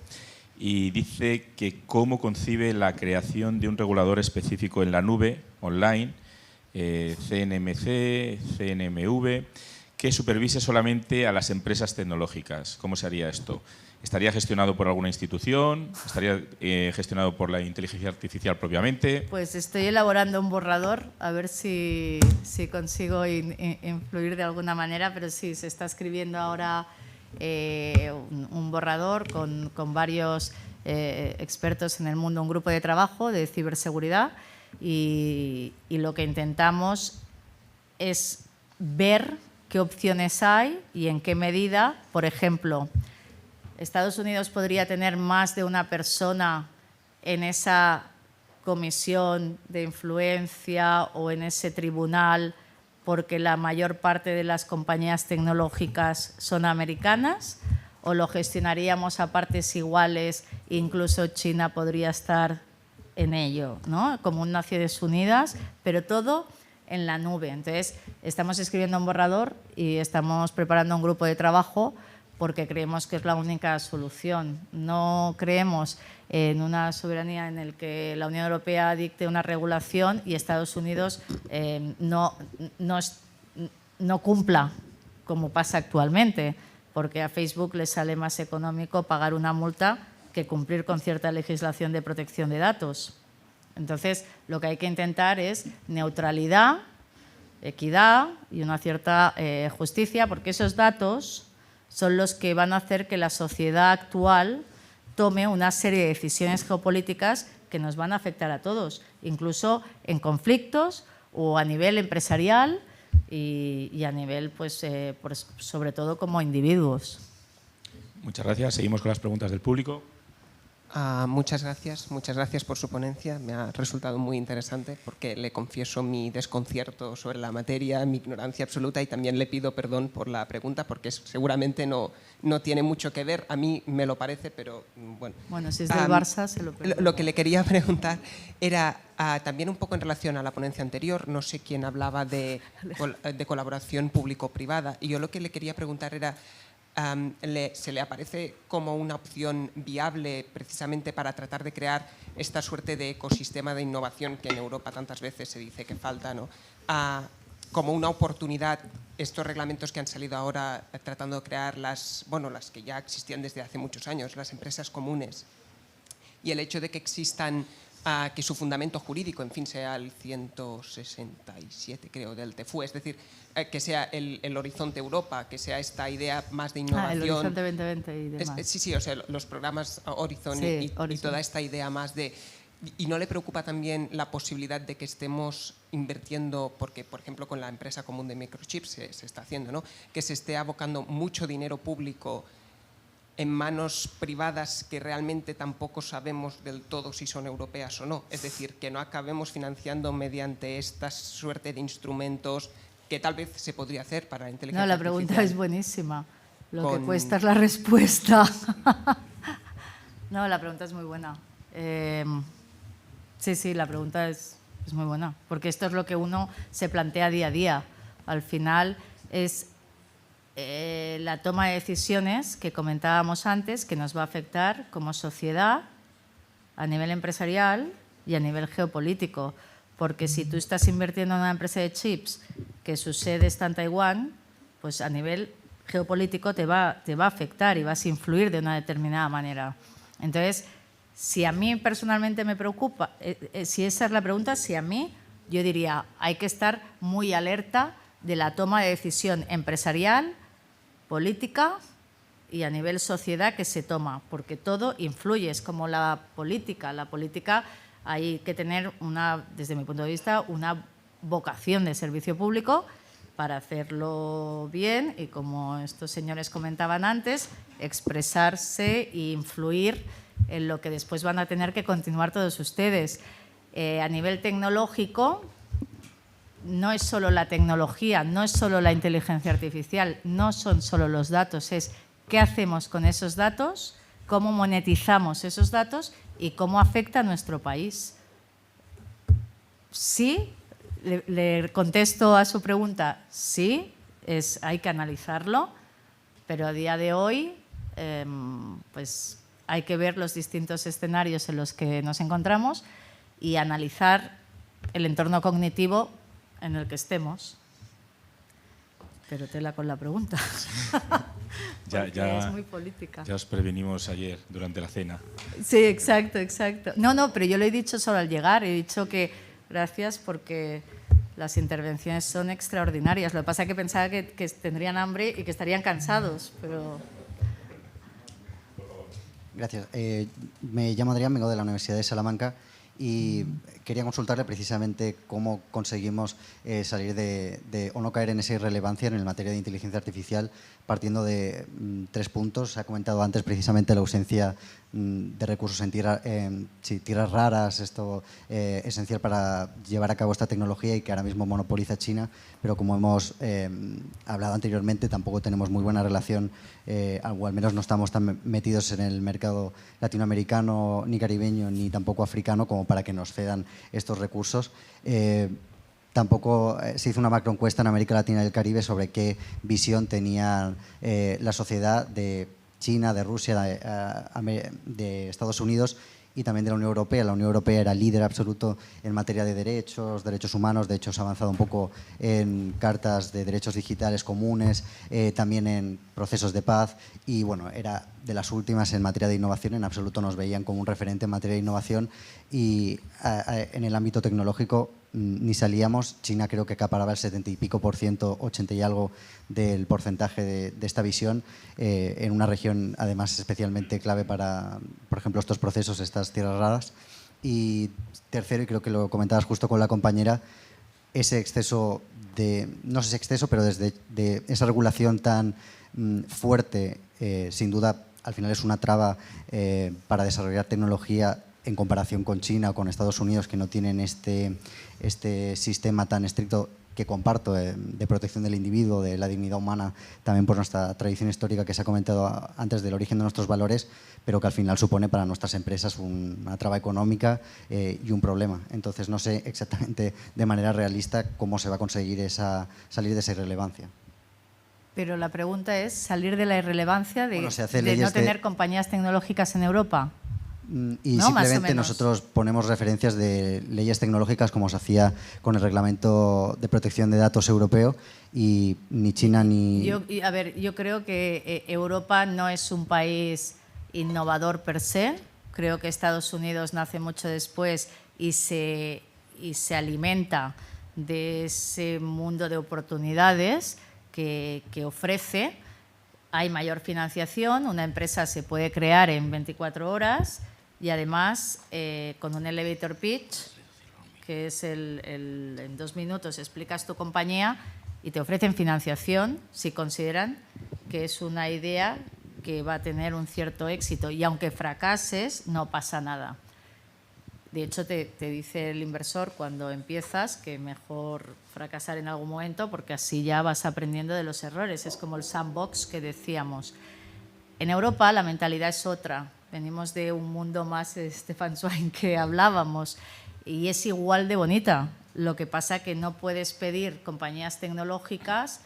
y dice que cómo concibe la creación de un regulador específico en la nube, online, CNMC, CNMV, que supervise solamente a las empresas tecnológicas. ¿Cómo se haría esto? ¿Estaría gestionado por alguna institución? ¿Estaría gestionado por la inteligencia artificial propiamente? Pues estoy elaborando un borrador, a ver si consigo influir de alguna manera, pero sí, se está escribiendo ahora un borrador con varios expertos en el mundo, un grupo de trabajo de ciberseguridad y lo que intentamos es ver qué opciones hay y en qué medida, por ejemplo, Estados Unidos podría tener más de una persona en esa comisión de influencia o en ese tribunal porque la mayor parte de las compañías tecnológicas son americanas, o lo gestionaríamos a partes iguales, incluso China podría estar en ello, ¿no? Como Naciones Unidas, pero todo en la nube. Entonces, estamos escribiendo un borrador y estamos preparando un grupo de trabajo porque creemos que es la única solución. No creemos en una soberanía en la que la Unión Europea dicte una regulación y Estados Unidos no cumpla, como pasa actualmente, porque a Facebook le sale más económico pagar una multa que cumplir con cierta legislación de protección de datos. Entonces, lo que hay que intentar es neutralidad, equidad y una cierta justicia, porque esos datos son los que van a hacer que la sociedad actual tome una serie de decisiones geopolíticas que nos van a afectar a todos, incluso en conflictos o a nivel empresarial y a nivel, pues, sobre todo como individuos. Muchas gracias. Seguimos con las preguntas del público. Muchas gracias por su ponencia. Me ha resultado muy interesante porque le confieso mi desconcierto sobre la materia, mi ignorancia absoluta, y también le pido perdón por la pregunta porque seguramente no tiene mucho que ver. A mí me lo parece, pero bueno. Bueno, si es del Barça, se lo perdono. Lo que le quería preguntar era también un poco en relación a la ponencia anterior. No sé quién hablaba de colaboración público-privada, y yo lo que le quería preguntar era ¿se le aparece como una opción viable precisamente para tratar de crear esta suerte de ecosistema de innovación que en Europa tantas veces se dice que falta, ¿no? Como una oportunidad, estos reglamentos que han salido ahora tratando de crear las que ya existían desde hace muchos años, las empresas comunes, y el hecho de que existan que su fundamento jurídico, en fin, sea el 167, creo, del TFUE, es decir, que sea el horizonte Europa, que sea esta idea más de innovación. El horizonte 2020 y demás. Sí, o sea, los programas Horizon Sí, y Horizon. toda esta idea más de... ¿Y no le preocupa también la posibilidad de que estemos invirtiendo, porque por ejemplo con la empresa común de microchips se está haciendo, ¿no?, que se esté abocando mucho dinero público en manos privadas que realmente tampoco sabemos del todo si son europeas o no? Es decir, que no acabemos financiando mediante esta suerte de instrumentos que tal vez se podría hacer para la inteligencia No, la pregunta artificial. es buenísima. Lo que cuesta es la respuesta. No, la pregunta es muy buena. Sí, la pregunta es muy buena, porque esto es lo que uno se plantea día a día. Al final es la toma de decisiones que comentábamos antes, que nos va a afectar como sociedad a nivel empresarial y a nivel geopolítico. Porque si tú estás invirtiendo en una empresa de chips que su sede está en Taiwán, pues a nivel geopolítico te va a afectar y vas a influir de una determinada manera. Entonces, si a mí personalmente me preocupa, si esa es la pregunta, si a mí, yo diría, hay que estar muy alerta de la toma de decisión empresarial, política y a nivel sociedad que se toma, porque todo influye, es como la política. La política hay que tener, desde mi punto de vista, una vocación de servicio público para hacerlo bien y, como estos señores comentaban antes, expresarse e influir en lo que después van a tener que continuar todos ustedes. A nivel tecnológico, no es solo la tecnología, no es solo la inteligencia artificial, no son solo los datos, es qué hacemos con esos datos, cómo monetizamos esos datos y cómo afecta a nuestro país. Sí, le contesto a su pregunta, sí, hay que analizarlo, pero a día de hoy pues hay que ver los distintos escenarios en los que nos encontramos y analizar el entorno cognitivo en el que estemos. Pero tela con la pregunta. Es muy política. Ya os prevenimos ayer durante la cena. Sí, exacto. No, pero yo lo he dicho solo al llegar. He dicho que gracias porque las intervenciones son extraordinarias. Lo que pasa es que pensaba que tendrían hambre y que estarían cansados, pero... Gracias. Me llamo Adrián, vengo de la Universidad de Salamanca y quería consultarle precisamente cómo conseguimos salir o no caer en esa irrelevancia en materia de inteligencia artificial, partiendo de 3 puntos. Se ha comentado antes precisamente la ausencia de recursos en tierras raras, esto esencial para llevar a cabo esta tecnología y que ahora mismo monopoliza China, pero como hemos hablado anteriormente, tampoco tenemos muy buena relación, o al menos no estamos tan metidos en el mercado latinoamericano, ni caribeño, ni tampoco africano, como para que nos cedan estos recursos. Tampoco se hizo una macroencuesta en América Latina y el Caribe sobre qué visión tenía la sociedad de China, de Rusia, de Estados Unidos y también de la Unión Europea. La Unión Europea era líder absoluto en materia de derechos humanos. De hecho, se ha avanzado un poco en cartas de derechos digitales comunes, también en procesos de paz y, bueno, era de las últimas en materia de innovación. En absoluto nos veían como un referente en materia de innovación y en el ámbito tecnológico ni salíamos. China creo que acaparaba el 70 y pico %, 80 y algo del porcentaje de esta visión, en una región además especialmente clave para, por ejemplo, estos procesos, estas tierras raras. Y tercero, y creo que lo comentabas justo con la compañera, ese exceso no sé si exceso, pero desde esa regulación tan fuerte, sin duda al final es una traba para desarrollar tecnología en comparación con China o con Estados Unidos, que no tienen este sistema tan estricto que comparto de protección del individuo, de la dignidad humana, también por nuestra tradición histórica que se ha comentado antes del origen de nuestros valores, pero que al final supone para nuestras empresas una traba económica y un problema. Entonces no sé exactamente de manera realista cómo se va a conseguir salir de esa irrelevancia. Pero la pregunta es salir de la irrelevancia de leyes no tener compañías tecnológicas en Europa. Y ¿no? simplemente nosotros ponemos referencias de leyes tecnológicas como se hacía con el Reglamento de Protección de Datos Europeo y ni China ni... Yo creo que Europa no es un país innovador per se, Creo que Estados Unidos nace mucho después y se alimenta de ese mundo de oportunidades que ofrece. Hay mayor financiación, una empresa se puede crear en 24 horas y además con un elevator pitch, que es en 2 minutos explicas tu compañía y te ofrecen financiación si consideran que es una idea que va a tener un cierto éxito y aunque fracases no pasa nada. De hecho, te dice el inversor cuando empiezas que mejor fracasar en algún momento porque así ya vas aprendiendo de los errores. Es como el sandbox que decíamos. En Europa la mentalidad es otra. Venimos de un mundo más Stefan Zweig que hablábamos y es igual de bonita. Lo que pasa que no puedes pedir compañías tecnológicas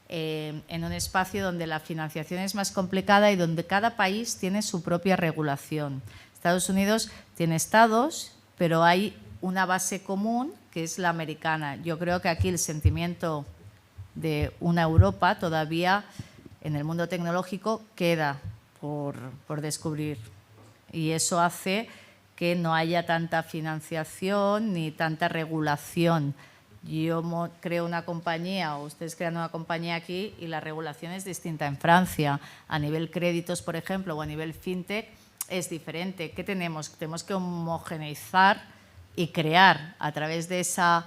en un espacio donde la financiación es más complicada y donde cada país tiene su propia regulación. Estados Unidos tiene estados, pero hay una base común que es la americana. Yo creo que aquí el sentimiento de una Europa todavía en el mundo tecnológico queda por descubrir y eso hace que no haya tanta financiación ni tanta regulación. Yo creo una compañía o ustedes crean una compañía aquí y la regulación es distinta en Francia. A nivel créditos, por ejemplo, o a nivel fintech es diferente. ¿Qué tenemos? Tenemos que homogeneizar y crear a través de esa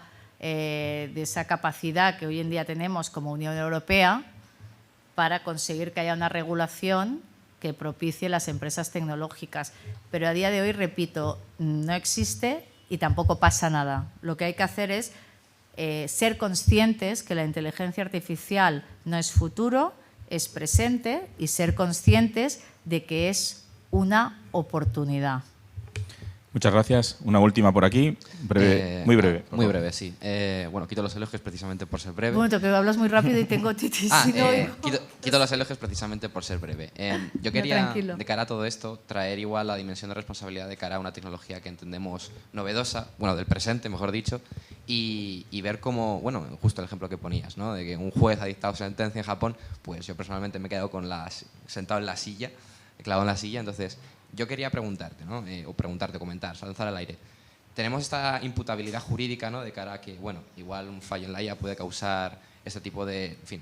capacidad que hoy en día tenemos como Unión Europea para conseguir que haya una regulación que propicie las empresas tecnológicas. Pero a día de hoy, repito, no existe y tampoco pasa nada. Lo que hay que hacer es ser conscientes que la inteligencia artificial no es futuro, es presente y ser conscientes de que es una oportunidad. Muchas gracias. Una última por aquí, breve, muy breve. Muy breve, sí. Bueno, quito los elogios precisamente por ser breve. Un momento, que hablas muy rápido y tengo titis. Quito los elogios precisamente por ser breve. Yo quería, de cara a todo esto, traer igual la dimensión de responsabilidad de cara a una tecnología que entendemos novedosa, bueno, del presente, mejor dicho, y ver cómo, bueno, justo el ejemplo que ponías, ¿no? De que un juez ha dictado sentencia en Japón, pues yo personalmente me he quedado sentado en la silla, clavado en la silla, entonces yo quería preguntarte, ¿no? Comentar, lanzar al aire. Tenemos esta imputabilidad jurídica, ¿no? De cara a que, bueno, igual un fallo en la IA puede causar este tipo de, en fin,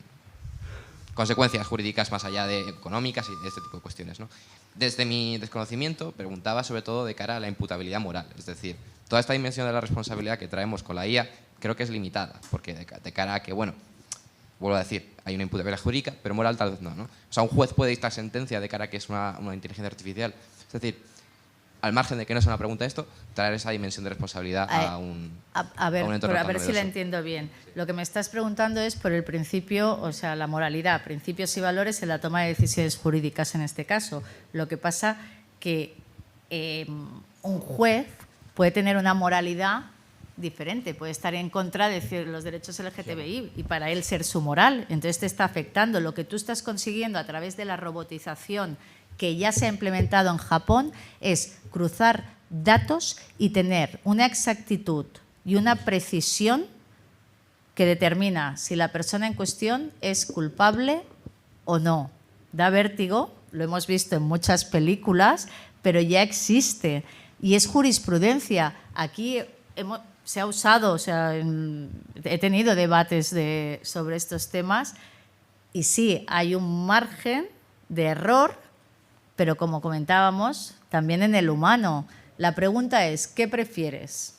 consecuencias jurídicas más allá de económicas y de este tipo de cuestiones, ¿no? Desde mi desconocimiento preguntaba sobre todo de cara a la imputabilidad moral, es decir, toda esta dimensión de la responsabilidad que traemos con la IA creo que es limitada, porque de cara a que, bueno, vuelvo a decir, hay una imputabilidad jurídica, pero moral tal vez no, ¿no? O sea, un juez puede dictar sentencia de cara a que es una inteligencia artificial. Es decir, al margen de que no es una pregunta esto, traer esa dimensión de responsabilidad a un entorno tan a ver si novedoso. la entiendo bien. Lo que me estás preguntando es por el principio, o sea, la moralidad, principios y valores en la toma de decisiones jurídicas en este caso. Lo que pasa que un juez puede tener una moralidad diferente, puede estar en contra de los derechos LGTBI y para él ser su moral, entonces te está afectando. Lo que tú estás consiguiendo a través de la robotización que ya se ha implementado en Japón es cruzar datos y tener una exactitud y una precisión que determina si la persona en cuestión es culpable o no. Da vértigo, lo hemos visto en muchas películas, pero ya existe y es jurisprudencia. Aquí se ha usado, o sea, he tenido debates sobre estos temas y sí, hay un margen de error, pero como comentábamos, también en el humano. La pregunta es, ¿qué prefieres?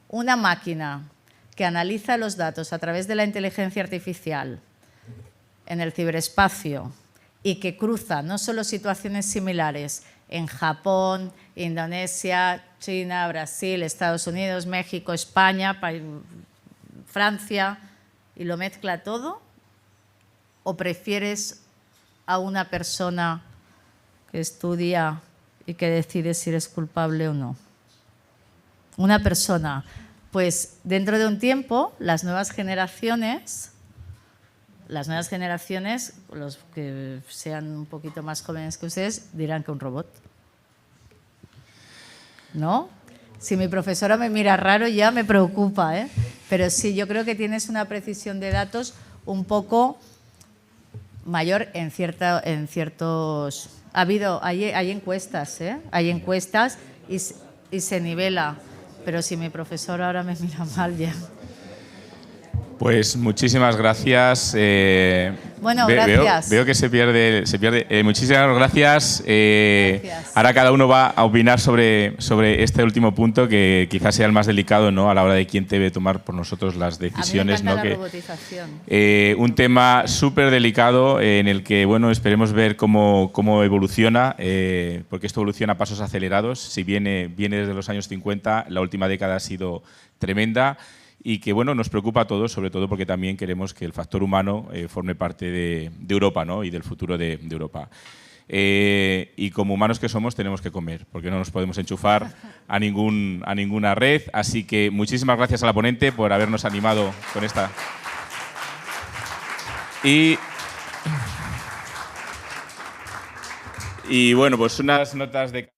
¿Una máquina que analiza los datos a través de la inteligencia artificial en el ciberespacio y que cruza no solo situaciones similares en Japón, Indonesia, China, Brasil, Estados Unidos, México, España, Francia, y lo mezcla todo? ¿O prefieres a una persona que estudia y que decide si eres culpable o no? Una persona. Pues dentro de un tiempo, las nuevas generaciones, los que sean un poquito más jóvenes que ustedes, dirán que un robot. ¿No? Si mi profesora me mira raro ya me preocupa, ¿eh? Pero sí, yo creo que tienes una precisión de datos un poco mayor en ciertos... Hay encuestas, ¿eh? Hay encuestas y se nivela. Pero si mi profesor ahora me mira mal ya. Pues muchísimas gracias. Bueno, gracias. Veo que se pierde. Muchísimas gracias. Gracias. Ahora cada uno va a opinar sobre este último punto, que quizás sea el más delicado, ¿no?, a la hora de quién debe tomar por nosotros las decisiones. A mí me encanta ¿no? la robotización. Un tema súper delicado en el que, bueno, esperemos ver cómo evoluciona, porque esto evoluciona a pasos acelerados. Si viene desde los años 50, la última década ha sido tremenda. Y que, bueno, nos preocupa a todos, sobre todo porque también queremos que el factor humano forme parte de Europa, ¿no?, y del futuro de Europa. Y como humanos que somos, tenemos que comer, porque no nos podemos enchufar a ninguna red. Así que muchísimas gracias a la ponente por habernos animado con esta. Y bueno, pues unas notas de...